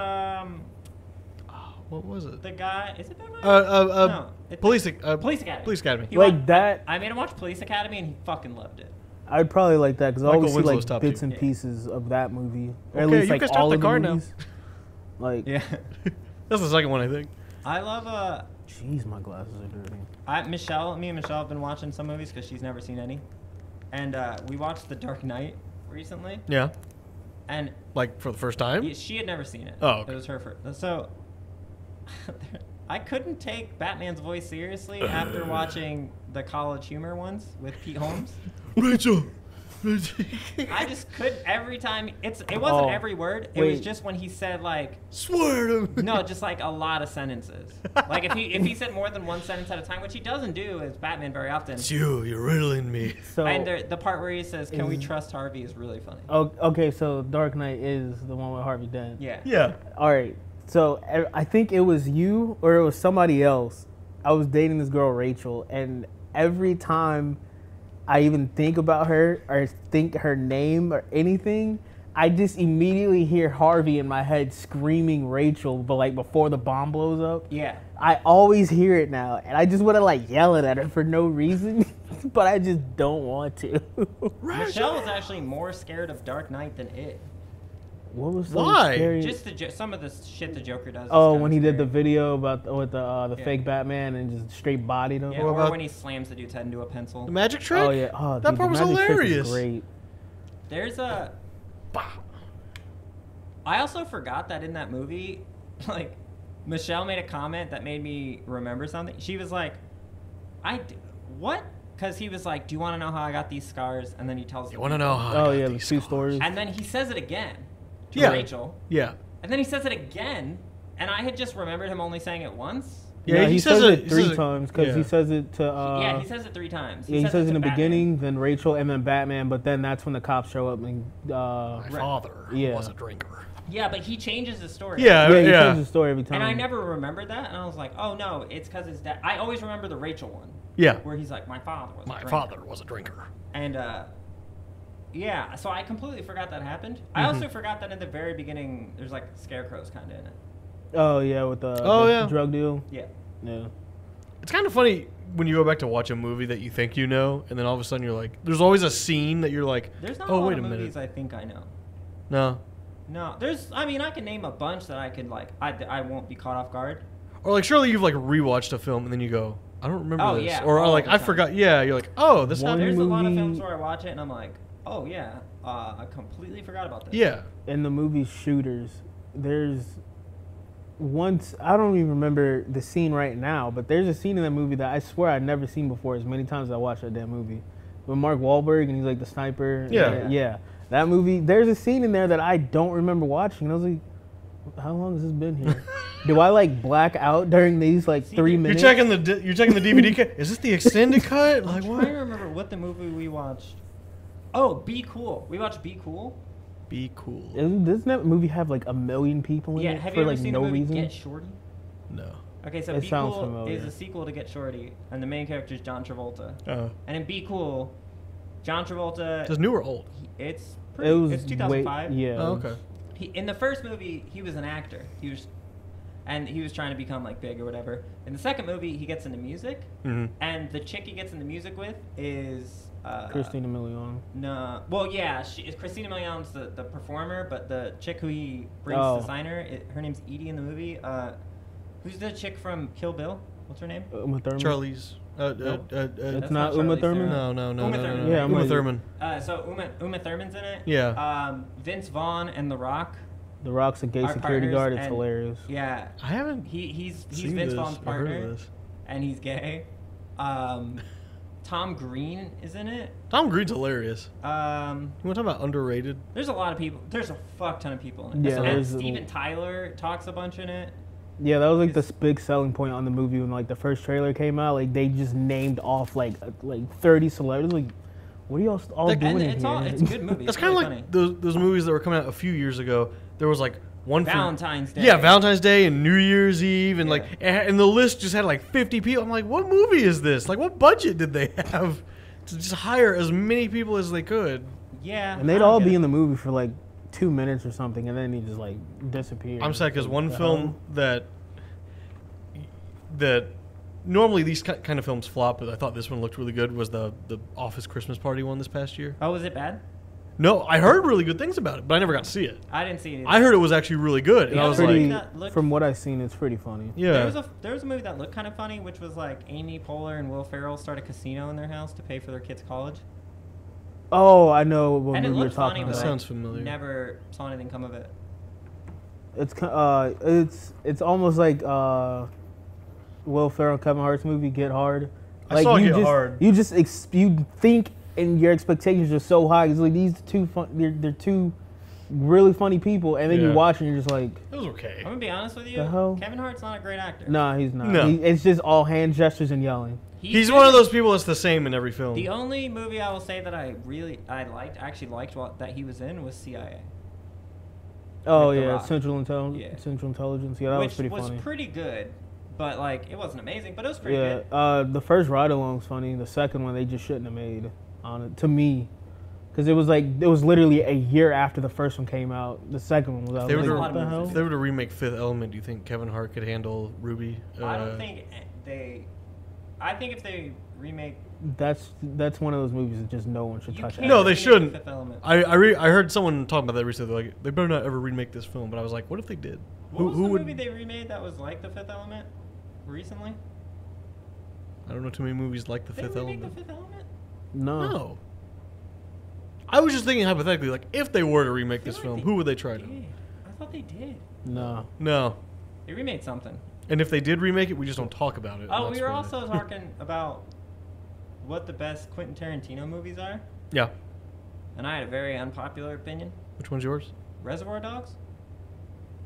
What was it? the guy? Is it Beverly Hills? No, it's Police Police Academy. Police Academy. He Like watched- that- I made him watch Police Academy, and he fucking loved it. I'd probably like that because I Michael always see Winslow's like top bits two. and Yeah. pieces of that movie, or at Okay, least you like can start all the of the car now. movies. Like, Yeah. That's the second one, I think. I love jeez, my glasses are dirty. Me and Michelle have been watching some movies because she's never seen any, and we watched The Dark Knight recently, Yeah. and Like for the first time. she had never seen it. Oh, okay. It was her first. So I couldn't take Batman's voice seriously after watching the College Humor ones with Pete Holmes. Rachel. I just couldn't every time. It wasn't Oh, every word. It was wait. just when he said like Swear to me. no, just like a lot of sentences. Like if he said more than one sentence at a time, which he doesn't do as Batman very often. It's you. You're riddling me. So, And the part where he says, "Can we Is- trust Harvey?" is really funny. oh, okay, so Dark Knight is the one with Harvey Dent. Yeah. Yeah. All right. So I think it was you or it was somebody else. I was dating this girl Rachel, and every time I even think about her or think her name or anything, I just immediately hear Harvey in my head screaming Rachel, but like before the bomb blows up. Yeah. I always hear it now, and I just want to like yell it at her for no reason, but I just don't want to. Michelle was actually more scared of Dark Knight than it. What was so Why? scary? Just some of the shit the Joker does. is Oh, kinda when he did the scary. video about with the Yeah. fake Batman and just straight bodied him. Yeah, What or about- when he slams the dude's head into a pencil. The magic trick. Oh yeah, oh, That dude, part the was magic trick is hilarious. Great. There's a. I also forgot that in that movie, like, Michelle made a comment that made me remember something. She was like, what? Because he was like, do you want to know how I got these scars? And then he tells You want to know how I got the these two scars? stories. And then he says it again to Yeah. Rachel. Yeah. And then he says it again. And I had just remembered him only saying it once. Yeah, he says it he 3 says it- times because he yeah. says it to. Yeah, he says it 3 times. He says it in the to Batman. beginning, then Rachel, and then Batman. But then that's when the cops show up and. My father Yeah. was a drinker. Yeah, but he changes his story. Yeah, Yeah, he yeah. changes the story every time. And I never remembered that. And I was like, oh, no, it's because his dad. I always remember the Rachel one. Yeah. Where he's like, my father was a My drinker. father was a drinker. And, yeah, so I completely forgot that happened. I also forgot that in the very beginning, there's like scarecrows kind of in it. Oh yeah, with the drug deal. Yeah. Yeah. It's kind of funny when you go back to watch a movie that you think you know, and then all of a sudden you're like, there's always a scene that you're like, There's not oh, a lot wait of a movies minute. I think I know. No. No, I mean, I can name a bunch that I could, like, I won't be caught off guard. Or like, surely you've like rewatched a film and then you go, I don't remember Oh, this. yeah, Or all like, the I time. forgot. Yeah, you're like, oh, this One happened. There's a lot of movie- films where I watch it and I'm like, oh, yeah, I completely forgot about this. Yeah. In the movie Shooters, there's once I don't even remember the scene right now, but there's a scene in that movie that I swear I'd never seen before as many times as I watched that damn movie. With Mark Wahlberg and he's like the sniper. Yeah. Yeah. That movie, there's a scene in there that I don't remember watching. And I was like, how long has this been here? Do I like black out during these like 3 You're minutes? checking the DVD cut. Is this the extended cut? Like I'm what? trying to remember what the movie we watched. Oh, Be Cool. We watched Be Cool. Be cool. Doesn't that movie have like 1 million people in Yeah, it have for you ever like seen no the movie reason? Get Shorty? No. Okay, so It Be sounds Cool familiar. is a sequel to Get Shorty, and the main character is John Travolta. Uh, And in Be Cool, John Travolta, is this new or old? it's It pretty, was it's 2005. yeah. Oh, okay. In the first movie, he was an actor. He was trying to become like big or whatever. In the second movie, he gets into music, Mm-hmm. and the chick he gets into music with is Christina Milian. No, well, yeah, Christina Milian's the performer, but the chick who he brings Oh. to sign her, her name's Edie in the movie. Who's the chick from Kill Bill? What's her name? Uma Thurman. Charlie's. Nope. It's That's not not Uma Charlize Thurman. Theron. No. Uma Thurman. Yeah, Uma Uma- Thurman. So Uma Thurman's in it. Yeah. Vince Vaughn and The Rock. The Rock's a gay Our security partners guard. It's and- hilarious. Yeah, I haven't. he's seen Vince this Vaughn's or heard of partner, this. and he's gay. Tom Green is in it. Tom Green's hilarious. You Um, want to talk about underrated? there's a lot of people. There's a fuck ton of people in it. Yeah, and there's a- Steven Tyler talks a bunch in it. Yeah, that was like It's- this big selling point on the movie when like the first trailer came out. Like they just named off like 30 celebrities. Like, what are y'all all Like, doing And in it's here? it's a good movie. That's It's kind of really like funny. those movies that were coming out a few years ago. There was like one for Valentine's Day. Yeah, Valentine's Day and New Year's Eve, and Yeah. like, and the list just had like 50 people. I'm like, what movie is this? Like, what budget did they have to just hire as many people as they could? Yeah. And they'd all be in the movie for like 2 minutes or something, and then he just like disappeared. I'm sad because Like, one the film that normally these kind of films flop, but I thought this one looked really good was the Office Christmas Party one this past year. Oh, was it bad? No, I heard really good things about it, but I never got to see it. I didn't see it. Either. I heard it was actually really good, and Yeah, I hell. was Pretty, like, that looked- from what I've seen, it's pretty funny. yeah. There was a movie that looked kind of funny, which was like Amy Poehler and Will Ferrell start a casino in their house to pay for their kids' college. Oh, I know what And it movie you're looked talking funny, That but about. sounds familiar. Never saw anything come of it. It's almost like Will Ferrell, Kevin Hart's movie Get Hard. I Like saw you Get just, Hard. You just you think and your expectations are so high. It's like these two they're two really funny people, and then you Yeah. watch and you're just like, It was okay. I'm gonna be honest with you. The hell? Kevin Hart's not a great actor. nah, he's not. No. It's just all hand gestures and yelling. He's one of those people that's the same in every film. The only movie I will say that I actually liked that he was in was CIA, Oh With The yeah, Rock. Central Intelligence. Yeah. Central Intelligence. Yeah, that which was pretty funny. pretty good, but like it wasn't amazing, but it was pretty Yeah, good. the first ride along's funny. The second one they just shouldn't have made on it to me, because it was literally a year after the first one came out. The second one was out. They I was were like, to- what the If hell? If they were to remake Fifth Element, do you think Kevin Hart could handle Ruby? I don't think they. I think if they remake, That's one of those movies that just no one should you touch. can't No, they remake shouldn't. Fifth Element. I heard someone talking about that recently. They're like, they better not ever remake this film. But I was like, what if they did? What was the would? movie they remade that was like The Fifth Element recently? I don't know too many movies like The Did Fifth they remake Element. The Fifth Element? No. No. I was just thinking hypothetically, like if they were to remake I feel this like film, they who would they try to? did. I thought they did. No. No. They remade something. And if they did remake it, we just don't talk about it. Oh, and we that's were why- also talking about what the best Quentin Tarantino movies are, Yeah. and I had a very unpopular opinion. Which one's yours? Reservoir Dogs.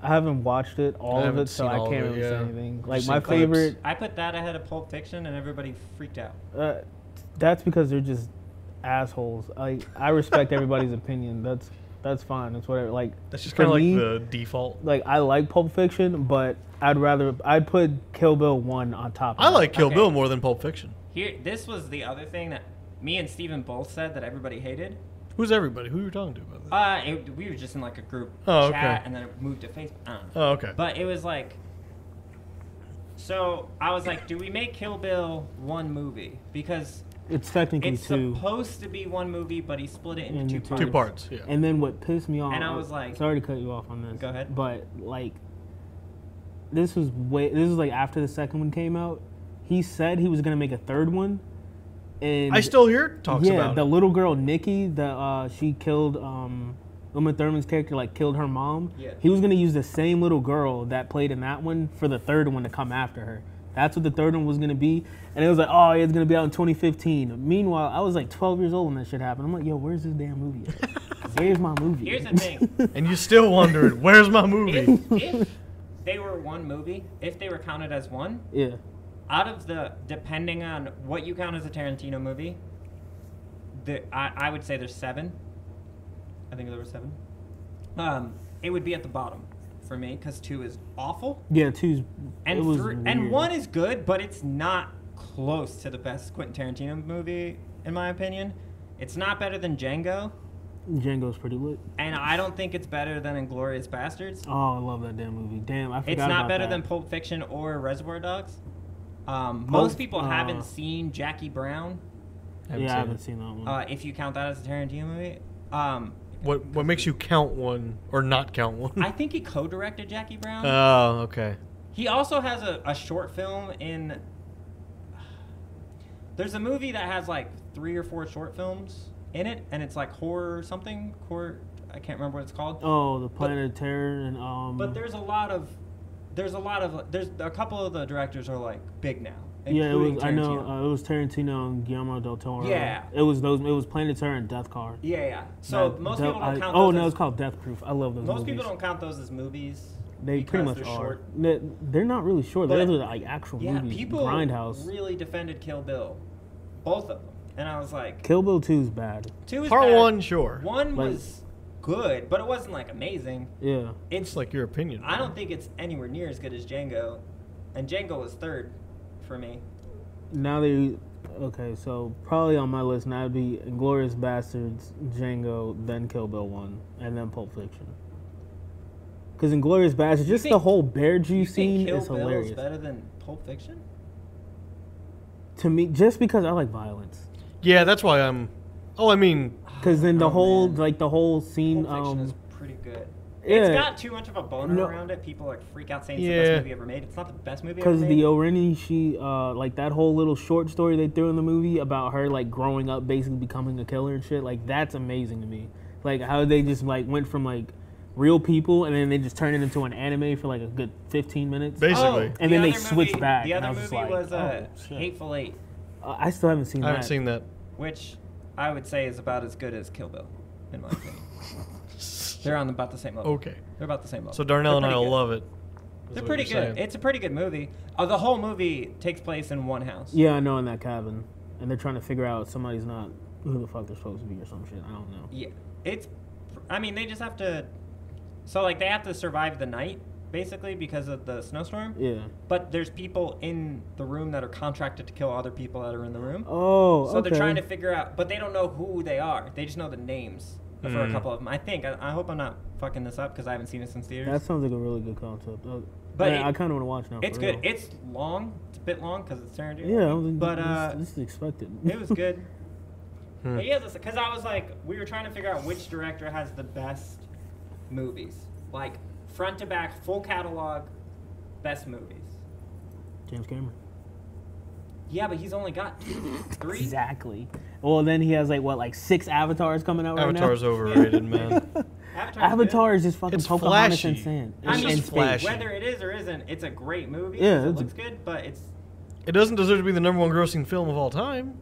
I haven't watched it, all I of haven't it, so seen I all of can't it, really say yeah. anything. Like Just my seen clips. favorite, I put that ahead of Pulp Fiction, and everybody freaked out. that's because they're just assholes. Like I respect everybody's opinion. That's fine. That's whatever. Like That's just for kind of like me, the default. like I like Pulp Fiction, but I'd put Kill Bill 1 on top of I that. like Kill Okay. Bill more than Pulp Fiction. This was the other thing that me and Steven both said that everybody hated. Who's everybody? Who are you talking to about this? We were just in like a group Oh, chat, okay. and then it moved to Facebook. I don't know. Oh, okay. But it was like, so I was like, do we make Kill Bill one movie? Because It's technically it's two. supposed to be one movie, but he split it into two Into parts. Two parts, yeah. And then what pissed me off, And I was like- sorry to cut you off on this. Go ahead. But like, this was like after the second one came out. He said he was gonna make a third one, and I still hear talks yeah, about the it. little girl Nikki that she killed. Uma Thurman's character like killed her mom. Yeah. He was gonna use the same little girl that played in that one for the third one to come after her. That's what the third one was gonna be, and it was like, oh, yeah, it's gonna be out in 2015. Meanwhile, I was like 12 years old when that shit happened. I'm like, yo, where's this damn movie at? Where's my movie? Here's the thing. And you still wondered, where's my movie? if they were one movie, if they were counted as one, Yeah. out of depending on what you count as a Tarantino movie, I would say there's 7. I think there were 7. It would be at the bottom for me because 2 is awful, Yeah, two's. and it was 3 and weird. 1 is good, but it's not close to the best Quentin Tarantino movie in my opinion. It's not better than Django, Django's pretty lit. and I don't think it's better than Inglourious Bastards. Oh, I love that damn movie. Damn, I forgot It's not about better that. than Pulp Fiction or Reservoir Dogs. Most people uh, haven't seen Jackie Brown. Yeah, I haven't seen that one. If you count that as a Tarantino movie. What makes you count one or not count one? I think he co-directed Jackie Brown. Oh, okay. He also has a short film in. There's a movie that has like 3 or 4 short films in it, and it's like horror or something. I can't remember what it's called. Oh, the Planet of Terror and But there's a couple of the directors are like big now. yeah, it including was. I know Tarantino. it was Tarantino and Guillermo del Toro. Yeah. It was those. It was Planet of Terror and Death Card. Yeah. So That- most that- people don't count. Oh those no, as, it's called Death Proof. I love those. most movies. people don't count those as movies. They pretty because much they're are. short. They're not really short. But- They're like actual Yeah, movies. people Grindhouse. really defended Kill Bill, both of them, and I was like, Kill Bill 2 is bad. 2 is Part bad. 1, sure. 1 Like- was good, but it wasn't like amazing. Yeah. It's like your opinion. I don't think it's anywhere near as good as Django, and Django was 3rd for me. Now they. Okay, so probably on my list now would be Inglourious Bastards, Django, then Kill Bill 1, and then Pulp Fiction. Because Inglourious Bastards, just think- the whole bear You juice think scene Kill is Bill hilarious. is better than Pulp Fiction? To me, just because I like violence. Yeah, that's why I'm. Oh, I mean, Because then the Oh, whole man. like the whole scene. Pulp Fiction is pretty good. yeah. It's got too much of a boner No. around it. People like freak out saying it's the Yeah. best movie ever made. It's not the best movie ever Because made. the Orini, she like that whole little short story they threw in the movie about her like growing up, basically becoming a killer and shit. Like that's amazing to me. Like how they just like went from like real people and then they just turned it into an anime for like a good 15 minutes. basically. And the then they other switched back, The and I other was movie just like, was oh, shit. Hateful Eight, I still haven't seen I that. haven't seen that. which I would say is about as good as Kill Bill, in my opinion. They're on about the same level. Okay. They're about the same level. So Darnell and They're I pretty will good. love it. is They're what pretty you're good. saying. It's a pretty good movie. The whole movie takes place in one house. Yeah, I know, in that cabin, and they're trying to figure out somebody's not who the fuck they're supposed to be or some shit. I don't know. Yeah. I mean, they just have to. So like they have to survive the night basically because of the snowstorm. Yeah. But there's people in the room that are contracted to kill other people that are in the room. Oh, So okay. they're trying to figure out, but they don't know who they are. They just know the names for a Mm. couple of them. I think. I hope I'm not fucking this up because I haven't seen it since theaters. That sounds like a really good concept. But I kind of want to watch now. It's for good. real. It's long. It's a bit long because it's Tarantino. Yeah, I was, But this is expected. it was good. Hmm. But yeah, because I was like, we were trying to figure out which director has the best movies, like front to back, full catalog, best movies. James Cameron. Yeah, but he's only got 3. Exactly. Well, then he has like 6 avatars coming out right now. Avatar's overrated, man. Avatar is just fucking It's Pocahontas flashy. and sand. I mean, and just flashy. whether it is or isn't, it's a great movie. Yeah, 'cause it it's looks good, but It doesn't deserve to be the #1 grossing film of all time.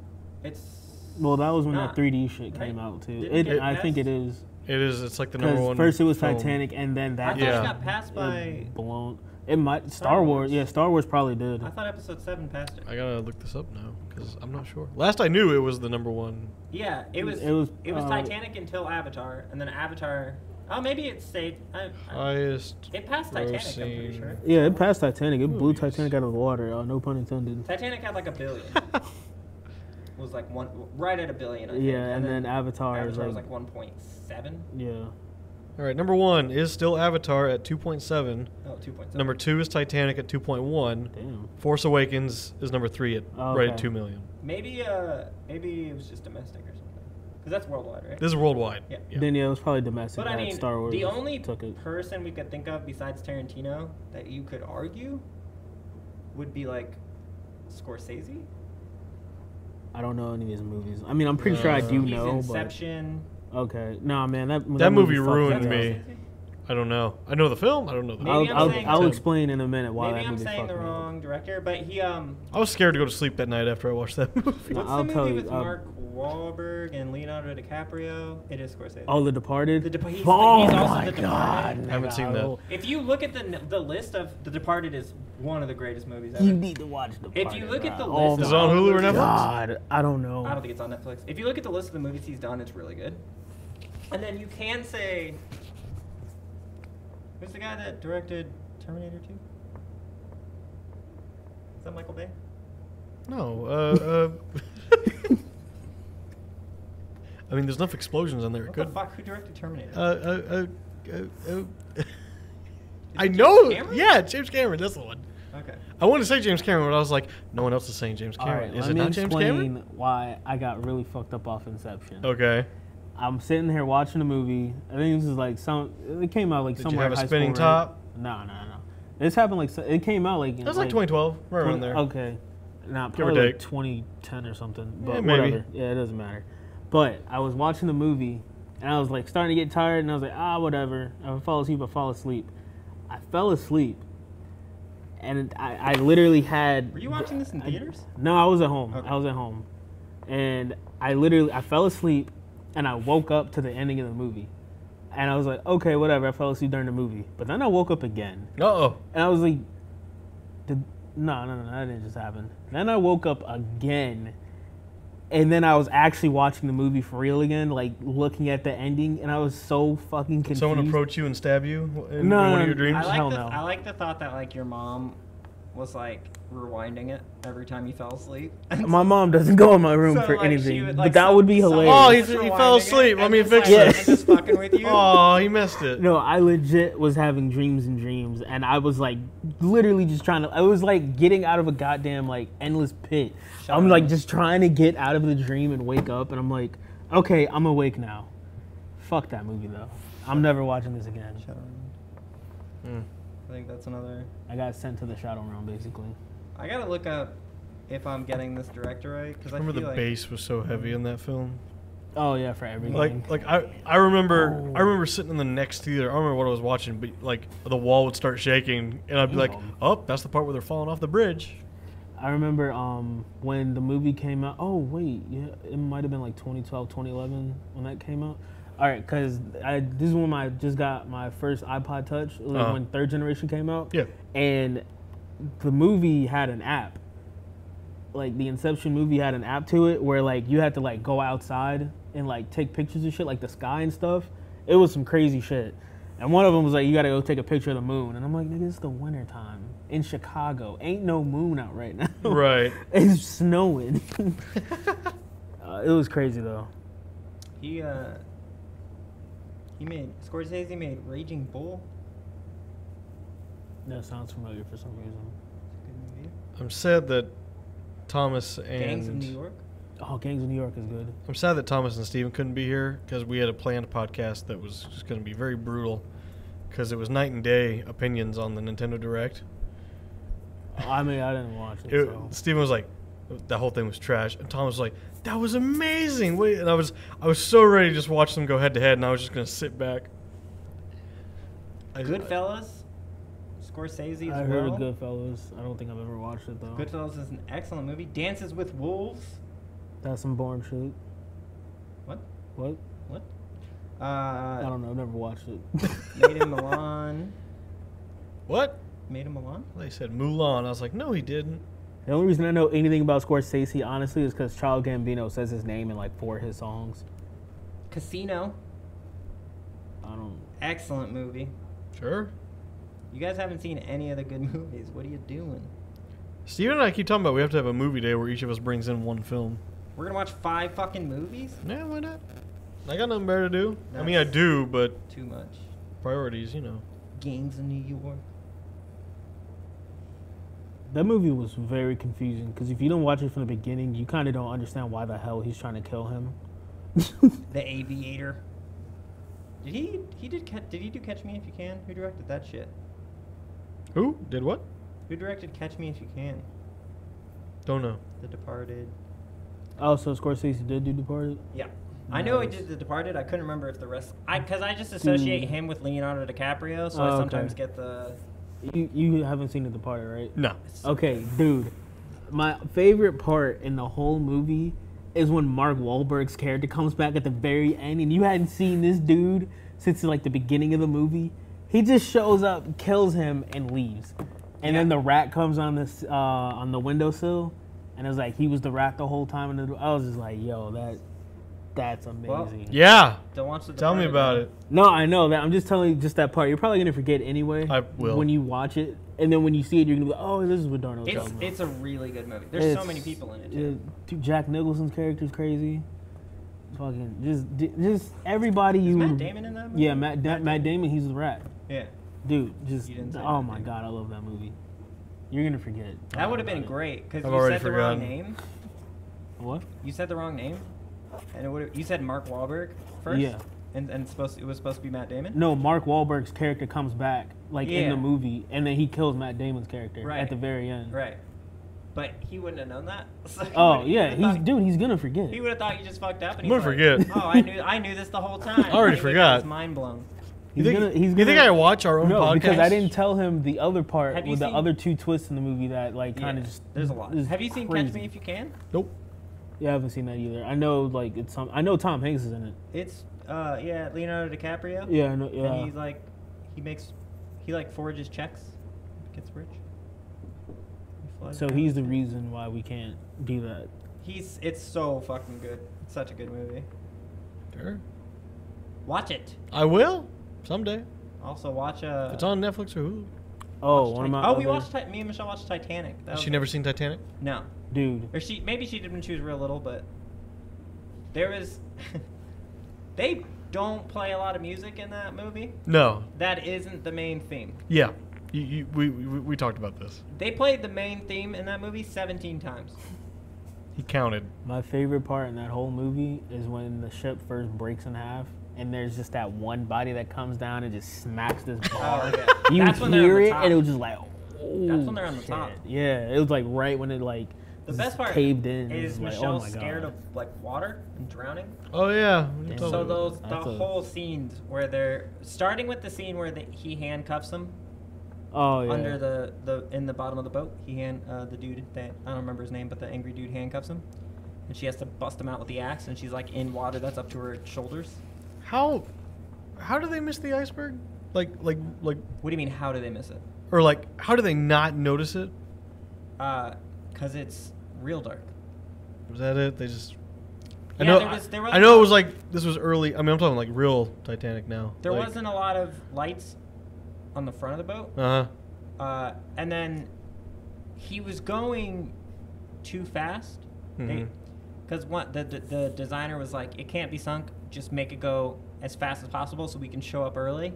it's. Well, that was when not, that 3D shit right? came out too. Didn't it get I think passed? it is. It is. It's like the Because #1. first it was film. Titanic, and then I that thought Yeah. it got passed by. blown. It might Star Star Wars. Wars. Yeah, Star Wars probably did. I thought episode 7 passed it. I gotta look this up now because I'm not sure. Last I knew, it was the #1. Yeah, it was. It was, Titanic until Avatar, and then Avatar. Oh, maybe it stayed. Highest. It passed Titanic. I'm pretty grossing. sure. Yeah, it passed Titanic. It blew Movies. Titanic out of the water. No pun intended. Titanic had like $1 billion. Was like right at $1 billion. I think. Yeah, and then Avatar is was like, like 1.7. yeah. All right, #1 is still Avatar at 2.7. Oh, 2.7. #2 is Titanic at 2.1. Damn. Force Awakens is #3 at Oh, right okay. at 2 million. Maybe it was just domestic or something. Because that's worldwide, right? This is worldwide. Yeah. Then yeah, it was probably domestic. But I that mean, Star Wars the only took it. person we could think of besides Tarantino that you could argue would be like Scorsese. I don't know any of his movies. I mean, I'm pretty sure I do He's know, Inception. but okay. Nah, man, that movie fucked ruined up. me. I don't know. I know the film. I don't know the Maybe movie. I'm saying I'll that- explain in a minute why Maybe that I'm movie saying fucked the me up. wrong director, but he I was scared to go to sleep that night after I watched that movie. No, What's I'll the tell movie you, with Mark Wahlberg and Leonardo DiCaprio? It is Scorsese. Oh, The Departed. The Depa- he's- oh he's also my The god! Departed. I haven't seen that. If you look at the list of The Departed is one of the greatest movies ever. You need to watch The Departed. If you look at the bro. list Is of it on all the Hulu or movies- Netflix? God, I don't know. I don't think it's on Netflix. If you look at the list of the movies he's done, it's really good. And then you can say, who's the guy that directed Terminator 2? Is that Michael Bay? No. I mean, there's enough explosions on there. It What could. the fuck? Who directed Terminator? I James know. Cameron? Yeah, James Cameron. That's the one. Okay. I wanted to say James Cameron, but I was like, no one else is saying James All Cameron. right, Is let it me not James explain Cameron? why I got really fucked up off Inception. Okay. I'm sitting here watching a movie. I think this is like it came out like Did you somewhere have a in high spinning school, right? top? No. This happened like it came out like That was like 2012, right around there. Okay, nah, Give or probably like take. 2010 or something. But Yeah, maybe. whatever. Yeah, it doesn't matter. But I was watching the movie and I was like starting to get tired and I was like, whatever. If I fall asleep, I fell asleep. And I literally had. Were you watching this in theaters? No, I was at home. Okay. I was at home, and I fell asleep, and I woke up to the ending of the movie, and I was like, okay, whatever. I fell asleep during the movie, but then I woke up again, Uh-oh. and I was like, no, that didn't just happen. Then I woke up again, and then I was actually watching the movie for real again, like looking at the ending, and I was so fucking Did confused. someone approach you and stab you in No, one of no, your dreams? Hell no. I like the thought that like your mom was like rewinding it every time you fell asleep. My mom doesn't go in my room So, for like, she anything, would, but like, that would be someone hilarious. Oh, he was fell rewinding asleep. it Let and me just, fix like, this. and just fucking with you. Oh, he missed it. No, I legit was having dreams and dreams, and I was like, literally just trying to. I was like getting out of a goddamn like endless pit. I'm like just trying to get out of the dream and wake up, and I'm like, okay, I'm awake now. Fuck that movie though. I'm never watching this again. I think that's another. I got sent to the Shadow Realm basically. I gotta look up if I'm getting this director right because I Remember feel the like bass was so heavy in that film? Oh yeah, for everything. Like I remember sitting in the next theater. I don't remember what I was watching, but like the wall would start shaking, and I'd be like, "Oh, that's the part where they're falling off the bridge." I remember when the movie came out. Oh wait, yeah, it might have been like 2012, 2011 when that came out. All right, because this is when I just got my first iPod Touch, like when third generation came out. Yeah. And the movie had an app. Like the Inception movie had an app to it where like you had to like go outside and like take pictures of shit, like the sky and stuff. It was some crazy shit. And one of them was like, you gotta go take a picture of the moon. And I'm like, nigga, it's the winter time in Chicago. Ain't no moon out right now. Right. It's snowing. It was crazy though. Scorsese made Raging Bull. That sounds familiar for some reason. It's a good movie. I'm sad that Thomas and Gangs of New York. Oh, Gangs of New York is good. I'm sad that Thomas and Steven couldn't be here because we had a planned podcast that was just going to be very brutal because it was night and day opinions on the Nintendo Direct. I mean, I didn't watch it. So. Steven was like, that whole thing was trash, and Thomas was like, that was amazing. Wait, and I was so ready to just watch them go head to head, and I was just going to sit back. Goodfellas. Scorsese as I well. heard of Goodfellas. I don't think I've ever watched it though. Goodfellas is an excellent movie. Dances with Wolves. That's some boring shit. What? What? What? I don't know. I've never watched it. Made in Milan. What? Made in Milan? They said Mulan. I was like, no, he didn't. The only reason I know anything about Scorsese, honestly, is because Childish Gambino says his name in like 4 of his songs. Casino. I don't. Excellent movie. Sure. You guys haven't seen any of the good movies. What are you doing? Steven and I keep talking about we have to have a movie day where each of us brings in one film. We're gonna watch 5 fucking movies? Yeah, why not? I got nothing better to do. I mean, I That's do, but Too much. priorities, you know. Gangs in New York. That movie was very confusing because if you don't watch it from the beginning, you kind of don't understand why the hell he's trying to kill him. The Aviator. Did he do Catch Me If You Can? Who directed that shit? Who? Did what? Who directed Catch Me If You Can? Don't know. The Departed. Oh, so Scorsese did do Departed? Yeah. I know he Nice. did The Departed. I couldn't remember if the rest... Because I just associate him with Leonardo DiCaprio, so I Oh, sometimes okay. get the... You haven't seen The Departed, right? No. Okay, dude. My favorite part in the whole movie is when Mark Wahlberg's character comes back at the very end, and you hadn't seen this dude since like the beginning of the movie. He just shows up, kills him, and leaves. And then the rat comes on the windowsill, and it was like he was the rat the whole time. And I was just like, yo, that's amazing. Well, Yeah. Don't watch The Tell me Departed, about man. it. No, I know that. I'm just telling you just that part. You're probably gonna forget anyway. I will. When you watch it, and then when you see it, you're gonna be like, oh, this is what Darnell was talking about. It's a really good movie. There's so many people in it, too. Dude, Jack Nicholson's character's crazy. Fucking just everybody Is you. Matt Damon in that movie? Yeah, Matt Damon. He's the rat. Yeah. Dude, just You didn't say oh Matt my Damon. god, I love that movie. You're gonna forget. That would have about been it. great, because I've you already said the wrong forgotten. name. What? You said the wrong name, and it would. You said Mark Wahlberg first. Yeah. And it was supposed to be Matt Damon. No, Mark Wahlberg's character comes back like in Yeah. the movie, and then he kills Matt Damon's character Right. at the very end. Right. But he wouldn't have known that. So he Oh would've- he yeah, would've thought- he's gonna forget. He would have thought you just fucked up. And I'm gonna he's like, forget. Oh, I knew this the whole time. I already He forgot. was mind blown. He's you gonna. think I watch our own No, podcast? because I didn't tell him the other part Have you with the seen- other 2 twists in the movie that like kind of just. There's a lot. is Have you seen crazy. Catch Me If You Can? Nope. Yeah, I haven't seen that either. I know like it's some. I know Tom Hanks is in it. It's Leonardo DiCaprio. Yeah, I know. Yeah. And he's like, he like forges checks, gets rich. He flies So around. he's the reason why we can't do that. It's so fucking good. It's such a good movie. Sure. Watch it. I will someday. Also watch If it's on Netflix or Hulu. Oh, watch one of my. Oh, we other- watched. Me and Michelle watched Titanic. That Has was- she never seen Titanic? No. Dude. Or maybe she did when she was real little, but there was. They don't play a lot of music in that movie. No. That isn't the main theme. Yeah. We talked about this. They played the main theme in that movie 17 times. He counted. My favorite part in that whole movie is when the ship first breaks in half, and there's just that one body that comes down and just smacks this bar. Oh, yeah. You That's when they're on hear the it, top. and it was just like, oh, That's when they're on the shit. top. Yeah, it was like right when it like The best part caved in. It is was like, Michelle oh my scared God. of like water and drowning. Oh yeah. Damn. Totally. So those That's the a- whole scenes where they're starting with the scene where he handcuffs him Oh yeah. under the in the bottom of the boat. The dude that I don't remember his name, but the angry dude handcuffs him, and she has to bust him out with the axe, and she's like in water that's up to her shoulders. How do they miss the iceberg? Like What do you mean? How do they miss it? or like how do they not notice it? 'Cause it's real dark. Was that it? They just. I Yeah, know. there was I know it was like this was early. I mean, I'm talking like real Titanic now. There like, wasn't a lot of lights on the front of the boat. Uh And then he was going too fast. Mhm. Because the designer was like, it can't be sunk. Just make it go as fast as possible so we can show up early.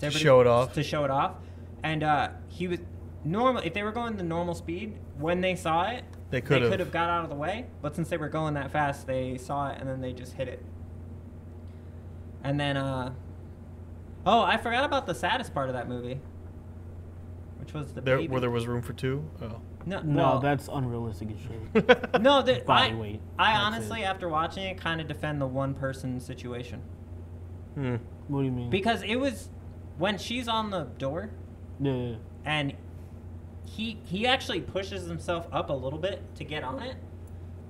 To show it off. To show it off. And he was normal. If they were going the normal speed, when they saw it, They could could've. have got out of the way. But since they were going that fast, they saw it and then they just hit it. And then, oh, I forgot about the saddest part of that movie, which was the baby. where there was room for two. Oh. No, No, well, that's unrealistic as shit. no. Body weight. I That's honestly, it. after watching it, kind of defend the one-person situation Hmm. What do you mean? because it was when she's on the door Yeah. and he actually pushes himself up a little bit to get on it,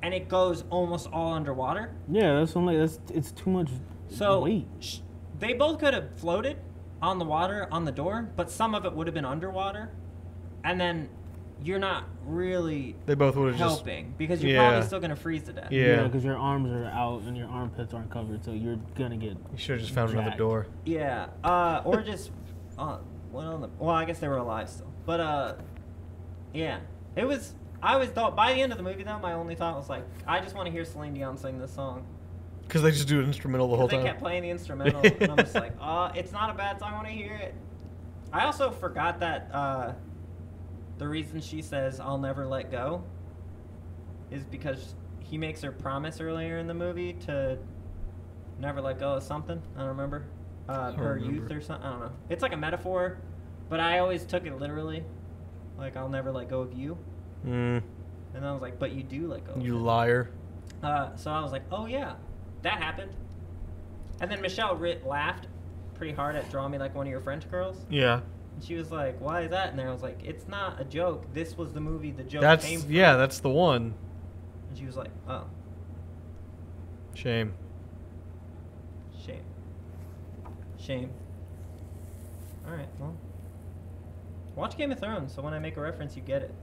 and it goes almost all underwater. Yeah, it's too much So weight. they both could have floated on the water on the door, but some of it would have been underwater, and then you're not really They both would have just. helping because you're Yeah. probably still gonna freeze to death. Yeah. Because your arms are out and your armpits aren't covered, so you're gonna get. You should have just found another Jacked. door. Yeah. Or just what on the? Well, I guess they were alive still. But yeah. It was. I was thought by the end of the movie though, my only thought was like, I just want to hear Celine Dion sing this song. Because they just do an instrumental the whole They time. kept playing the instrumental, and I'm just like, it's not a bad song. I want to hear it. I also forgot that the reason she says "I'll never let go" is because he makes her promise earlier in the movie to never let go of something. I don't remember. Her youth or something. I don't know. It's like a metaphor, but I always took it literally. Like, I'll never let go of you. Mm, And I was like, but you do let go of you it. liar. So I was like, oh yeah, that happened. And then Michelle laughed pretty hard at Draw Me Like One of Your French Girls. Yeah. And she was like, why is that? And I was like, it's not a joke. This was the movie the joke That's came from. yeah. That's the one. And she was like, oh, Shame. shame. Shame. All right, well. Watch Game of Thrones, so when I make a reference, you get it.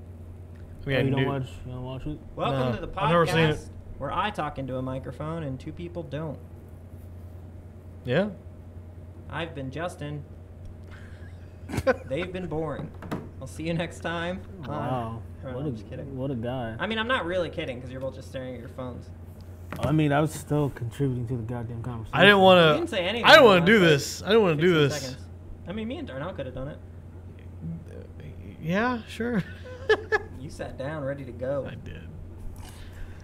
I mean, I you knew- don't watch it? Welcome No, to the I've never seen it. podcast where I talk into a microphone and two people don't. Yeah. I've been Justin. They've been boring. I'll see you next time. Wow. I'm just kidding. What a guy. I mean, I'm not really kidding because you're both just staring at your phones. I mean, I was still contributing to the goddamn conversation. I didn't You want didn't to. say anything. I didn't want in to the do last, this. I didn't want like, to do 15 this. seconds. I mean, me and Darnell could have done it. Yeah, sure. You sat down ready to go. I did.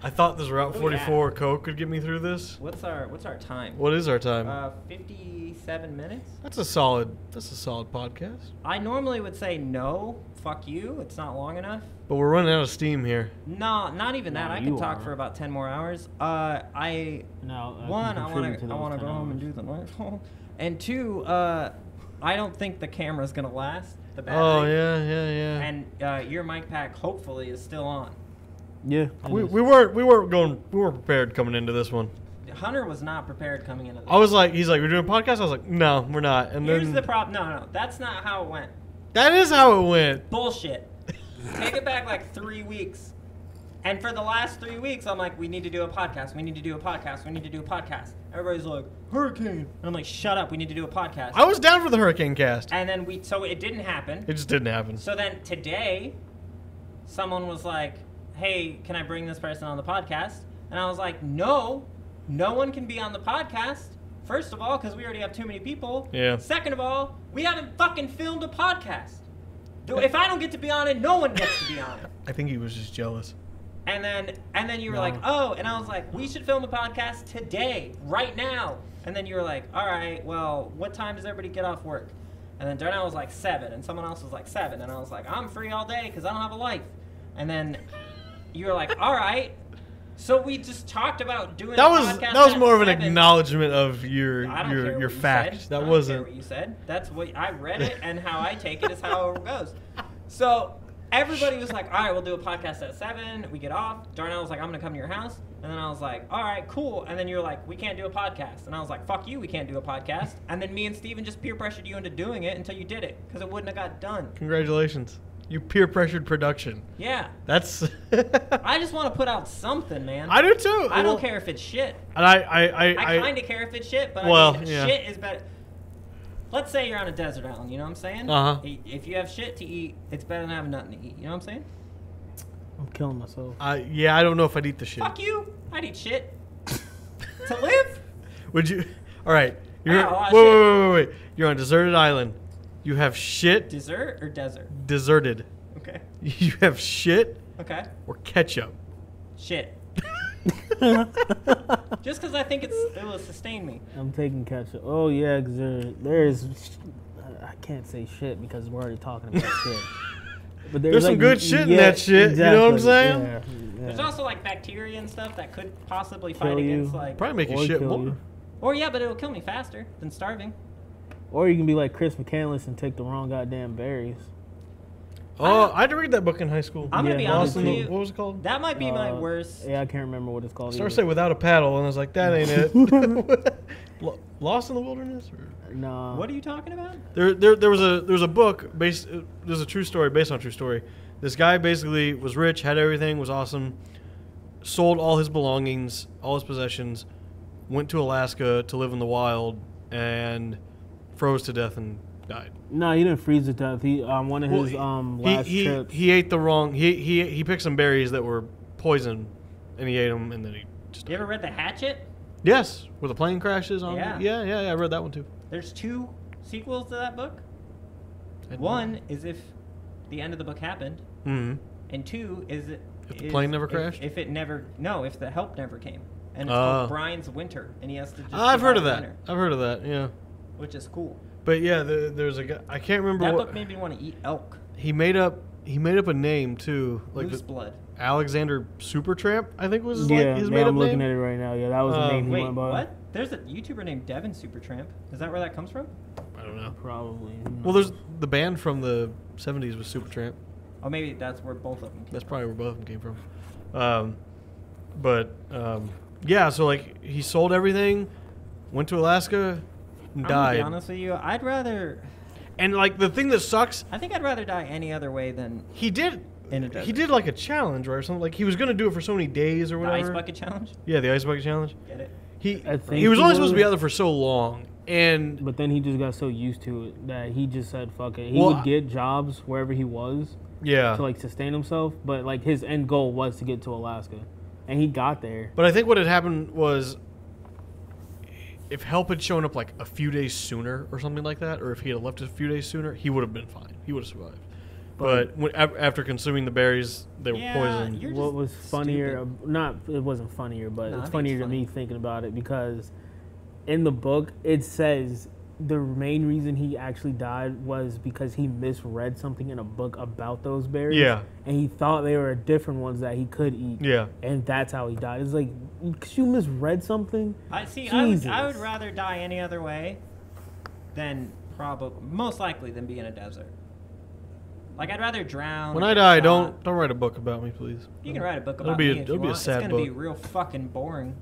I thought this Route What do we 44 Coke could get me through this. What's our time? What is our time? 57 minutes. That's a solid podcast. I normally would say no, fuck you. It's not long enough. But we're running out of steam here. No, not even that. No, I you could talk are. for about 10 more hours. No, I want to go home and do the night. And two, I don't think the camera's gonna last. The battery. Oh yeah. And your mic pack hopefully is still on. Yeah. We weren't prepared coming into this one. Hunter was not prepared coming into this. I was like, he's like, we're doing a podcast. I was like, no, we're not. And Here's then the problem. No, that's not how it went. that is how it went. Bullshit. Take it back like 3 weeks. And for the last 3 weeks, I'm like, we need to do a podcast. We need to do a podcast. We need to do a podcast. Everybody's like, hurricane. And I'm like, shut up. We need to do a podcast. I was down for the hurricane cast. And then so it didn't happen. It just didn't happen. So then today, someone was like, hey, can I bring this person on the podcast? And I was like, no one can be on the podcast. First of all, because we already have too many people. Yeah. Second of all, we haven't fucking filmed a podcast. If I don't get to be on it, no one gets to be on it. I think he was just jealous. And then you were No. like, oh, and I was like, we should film a podcast today, right now. And then you were like, all right, well, what time does everybody get off work? And then Darnell was like 7, and someone else was like 7, and I was like, I'm free all day because I don't have a life. And then you were like, all right. So we just talked about doing That a was podcast that was at more of an 7. acknowledgement of I don't care your what you fact. said. That I don't wasn't. care what you said. That's what I read it, and how I take it is how it goes. So everybody was like, all right, we'll do a podcast at 7. We get off. Darnell was like, I'm going to come to your house. And then I was like, all right, cool. And then you were like, we can't do a podcast. And I was like, fuck you, we can't do a podcast. And then me and Steven just peer pressured you into doing it until you did it, because it wouldn't have got done. Congratulations. You peer pressured production. Yeah. That's. I just want to put out something, man. I do too. I don't care if it's shit. And I kind of care if it's shit, but Well, I mean, yeah. shit is better. Let's say you're on a desert island, you know what I'm saying? Uh-huh. If you have shit to eat, it's better than having nothing to eat, you know what I'm saying? I'm killing myself. Yeah, I don't know if I'd eat the shit. Fuck you. I'd eat shit. To live? Would you? All right. You're, Ow, wait, shit. wait. You're on a deserted island. You have shit. Dessert or desert? Deserted. Okay. You have shit Okay. or ketchup. Shit. Just because I think it will sustain me. I'm taking ketchup. Oh yeah, because there's. I can't say shit because we're already talking about shit. But There's some good shit in that shit, you know what I'm saying? Yeah, There's also like bacteria and stuff that could possibly Kill fight you. against like. Probably make you Or shit kill more. you. Or yeah, but it'll kill me faster than starving. Or you can be like Chris McCandless and take the wrong goddamn berries. Oh, I had to read that book in high school. I'm gonna be Yeah, honest Lost with in you. the, what was it called? That might be my worst. Yeah, I can't remember what it's called. Started either. saying without a paddle, and I was like, that ain't it. Lost in the Wilderness? Or? No. What are you talking about? There was a book based. There's a true story based on a true story. This guy basically was rich, had everything, was awesome, sold all his belongings, all his possessions, went to Alaska to live in the wild, and froze to death and died. No, he didn't freeze to death. He one of his last trips. He ate the wrong. He picked some berries that were poison, and he ate them, and then he just. You ever read The Hatchet? Yes, where the plane crashes on. Yeah. Yeah. I read that one too. There's 2 sequels to that book. I didn't One is if the end of the book happened, know. and 2 is If the plane never crashed? If it never, no, if the help never came, and it's Ah. called Brian's Winter, and he has to. Just I've heard of survive that. winter, I've heard of that. Yeah, which is cool. but yeah, there's a guy. I can't remember That what book made me want to eat elk, he made up. He made up a name too, like moose blood. Alexander Supertramp. I think was his, Yeah, his yeah, made up I'm looking name. at it right now. Yeah, that was the name he Wait, went by. what? There's a YouTuber named Devin Supertramp. Is that where that comes from? I don't know. Probably. Well, there's the band from the '70s was Supertramp. Oh, maybe that's where both of them came. That's probably where both of them came from. Yeah, so like he sold everything, went to Alaska, and I'm gonna died. be honest with you. I'd rather. And like the thing that sucks, I think I'd rather die any other way than he did. in a desert. He did like a challenge, right, or something. Like he was gonna do it for so many days or The whatever. ice bucket challenge. Yeah, the ice bucket challenge. Get it? I think He was only supposed to be was. out there for so long, and But then he just got so used to it that he just said, fuck it. He Well, would get jobs wherever he was yeah. to like sustain himself, but like his end goal was to get to Alaska. And he got there. But I think what had happened was, if help had shown up like a few days sooner or something like that, or if he had left a few days sooner, he would have been fine. He would have survived. But after consuming the berries, they were poisoned. You're What just was funnier, stupid. it wasn't funnier, but No, I it's think it's funnier to funny. me thinking about it because in the book it says the main reason he actually died was because he misread something in a book about those berries. Yeah. And he thought they were different ones that he could eat. Yeah. And that's how he died. It's like, because you misread something. I see. Jesus. I would rather die any other way than most likely than be in a desert. Like I'd rather drown. When I get die, shot. don't write a book about me, please. You can write a book It'll about be me a- if it'll you be a want. sad It's gonna be book. real fucking boring.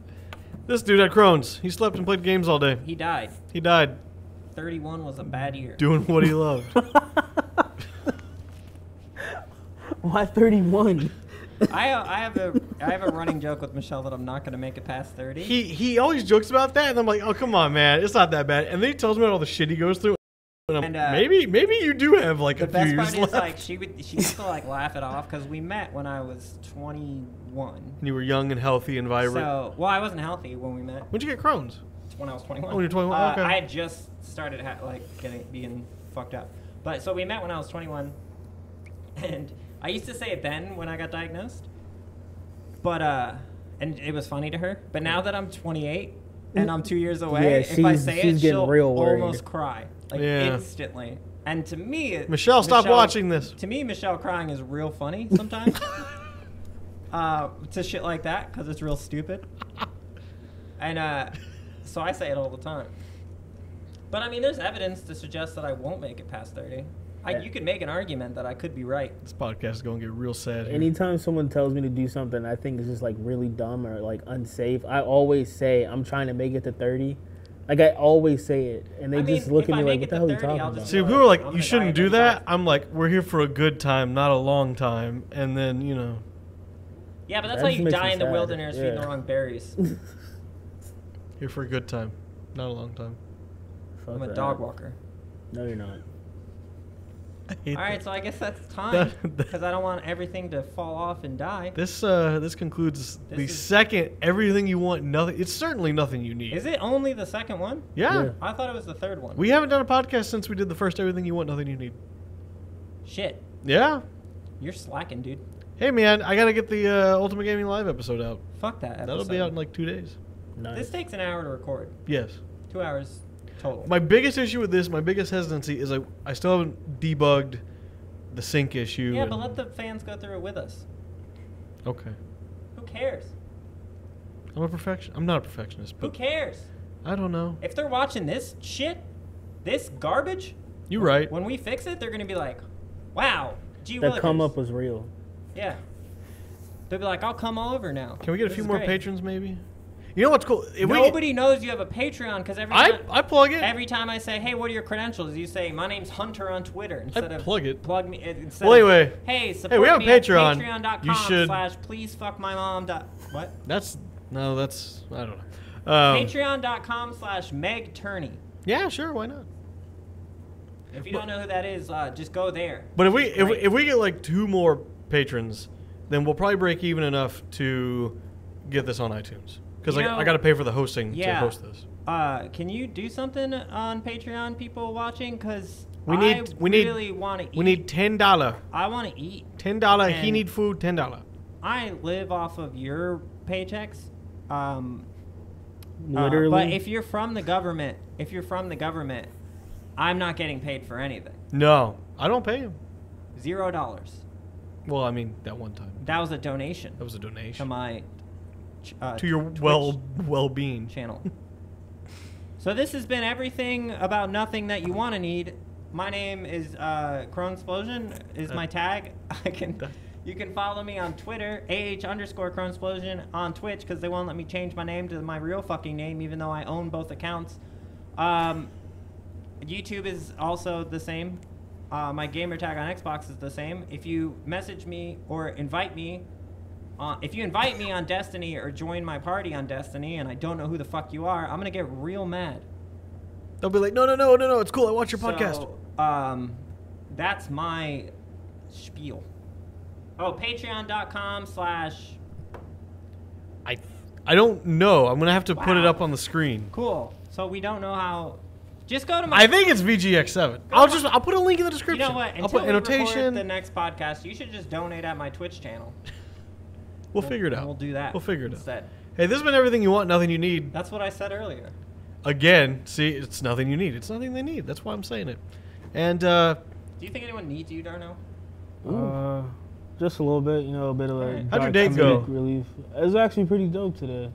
This dude had Crohn's. He slept and played games all day. He died. He died 31 was a bad year. doing what he loved. Why 31? I have a running joke with Michelle that I'm not gonna make it past 30. He always jokes about that, and I'm like, oh come on, man, it's not that bad. And then he tells me about all the shit he goes through. And I'm, And, maybe you do have like The a few best years part left. is like she used to like laugh it off because we met when I was 21. You were young and healthy and vibrant. So I wasn't healthy when we met. When'd you get Crohn's? When I was 21. Oh, when you're 21, okay. I had just started being fucked up. But so we met when I was 21, and I used to say it then when I got diagnosed. But and it was funny to her. But now that I'm 28 and I'm 2 years away, Yeah, if I say she's it, getting she'll real worried. almost cry like Yeah. instantly. And to me, Michelle, stop watching this. To me, Michelle crying is real funny sometimes. To shit like that because it's real stupid. And so I say it all the time. But I mean, there's evidence to suggest that I won't make it past 30. You could make an argument that I could be right. This podcast is going to get real sad here. Anytime someone tells me to do something I think is just like really dumb or like unsafe, I always say I'm trying to make it to 30. Like I always say it, and they I mean, just look if at I me like, make "What it the to hell are you 30, talking I'll about?" just See, like, people are like, I'm you gonna shouldn't die do at that. 35. I'm like, we're here for a good time, not a long time. And then, you know, Yeah, but that's That how just you makes die me in the sad. wilderness eating Yeah. the wrong berries. here for a good time, not a long time. Fuck I'm a that. dog walker. No, you're not. I hate All right, that. so I guess that's time That- because I don't want everything to fall off and die. This concludes This the is- second everything you want, nothing. It's certainly nothing you need. Is it only the second one? Yeah. Yeah. I thought it was the third one. We haven't done a podcast since we did the first everything you want, nothing you need. Shit, Yeah. you're slacking, dude. Hey man, I gotta get the Ultimate Gaming Live episode out. Fuck that episode. That'll be out in like 2 days. Nice. This takes an hour to record. Yes. 2 hours total. My biggest issue with this, my biggest hesitancy is I still haven't debugged the sync issue. Yeah, but and- let the fans go through it with us. Okay. Who cares? I'm not a perfectionist, Who but cares? I don't know. If they're watching this shit, this garbage. You right. When we fix it, they're gonna be like, "Wow, gee The willikers." come up was real. Yeah. They'll be like, "I'll come over now." Can we get a This few is more great. patrons, maybe? You know what's cool? If Nobody knows you have a Patreon because I plug it. every time I say, "Hey, what are your credentials?" You say, "My name's Hunter on Twitter." Instead of plug it. Plug me. Instead Well, of, anyway. Hey, support we have me a Patreon. At You should- patreon.com/pleasefuckmymom. What? That's I don't know. Patreon.com/Meg Turney. Yeah, sure. Why not? If you don't know who that is, just go there. But if She's great. we get like 2 more patrons, then we'll probably break even enough to get this on iTunes. Because I got to pay for the hosting to host this. Can you do something on Patreon, people watching? Because We really want to eat. We need $10. I want to eat. $10. He And- need food. $10. I live off of your paychecks. Literally. But if you're from the government, I'm not getting paid for anything. No, I don't pay him. $0. Well, I mean that one time. That was a donation That was a to donation my to your Twitch well-being. channel. So this has been everything about nothing that you want to need. My name is Chronesplosion is my tag. You can follow me on Twitter, _Chronesplosion, on Twitch because they won't let me change my name to my real fucking name even though I own both accounts. YouTube is also the same. My gamer tag on Xbox is the same. If you message me or invite me, if you invite me on Destiny or join my party on Destiny and I don't know who the fuck you are, I'm going to get real mad. They'll be like, no, it's cool. I watch your podcast. So, that's my spiel. Oh, patreon.com/ I don't know. I'm going to have to put it Wow. up on the screen. Cool. So we don't know how. Just go to my. I think it's VGX7. I'll put a link in the You description. know what? I'll Until put we record annotation. the next podcast, you should just donate at my Twitch channel. We'll figure it And out. We'll do that. We'll figure it instead. out. Hey, this has been everything you want, nothing you need. That's what I said earlier. Again, see, it's nothing you need. It's nothing they need. That's why I'm saying it. And Do you think anyone needs you, Darnell? Just a little bit, a bit of a Alright. How'd your dark day go? comedic relief. It was actually pretty dope today.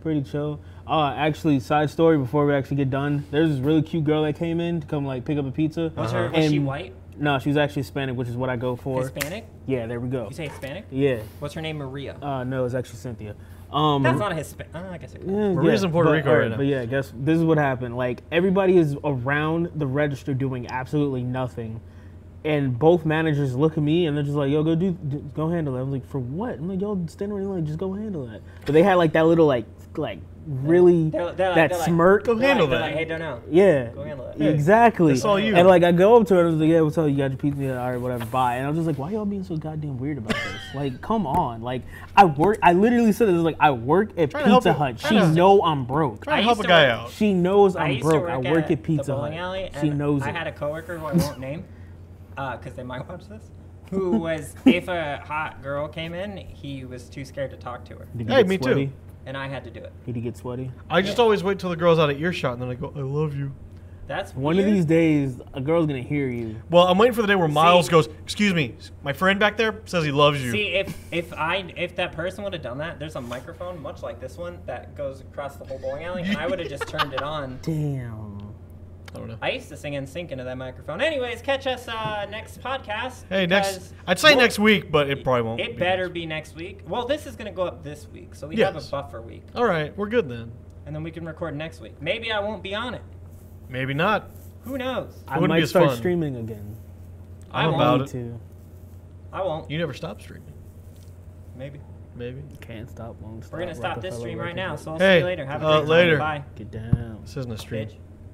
Pretty chill. Actually, side story before we actually get done. There's this really cute girl that came in to come pick up a pizza. Was she white? No, she was actually Hispanic, which is what I go for. Hispanic? Yeah, there we go. You say Hispanic? Yeah. What's her name? Maria. No, it's actually Cynthia. That's not a Hispanic. I guess it could. Maria's in Puerto Rico right now. But yeah, guess this is what happened. Like everybody is around the register doing absolutely nothing, and both managers look at me and they're just like, "Yo, go handle it." I'm like, "For what?" I'm like, "Yo, stand around line, just go handle that." But they had like that little like really that smirk. Go handle They're that. like, hey, Darnell. Yeah, Go handle it. Hey, exactly. that's all you. And like I go up to her and I was like, "Yeah, what's up? You got your pizza? Yeah, all right, whatever, bye." And I was just like, "Why y'all being so goddamn weird about this? Like, come on! Like, I literally said this. Like, I work at Trying to help Pizza you. Hut. Trying She to- know I'm broke. Try to I help used a to guy work- out. She knows I I'm used to broke. I work at Pizza the Hut. bowling alley, She and knows I it. had a coworker who I won't name, because they might watch this, who was, if a hot girl came in, he was too scared to talk to her, Did he Hey, get me too. sweaty? and I had to do it. Did he get sweaty? I just always wait till the girl's out of earshot and then I go, I love you. That's One weird. of these days, a girl's gonna hear you. Well, I'm waiting for the day where Miles See- goes, excuse me, my friend back there says he loves you. See, if that person would have done that, there's a microphone, much like this one, that goes across the whole bowling alley, and I would have just turned it on. Damn. I don't know. I used to sing and sync into that microphone. Anyways, catch us next podcast. Hey, because I'd say we'll- next week, but it probably won't. It better be next week. Well, this is going to go up this week, so we have a Yes. buffer week. All right, we're good then. And then we can record next week. Maybe I won't be on it. Maybe not. Who knows? I wouldn't be might as start fun. streaming again. I I'm won't. about Need it. to. I won't. You never stop streaming. Maybe. Maybe. Can't stop, won't stop. We're going to stop this Rockefeller stream right now, so I'll Hey, see you later. Have a great later. time. Bye. Get down. This isn't a stream. Bitch.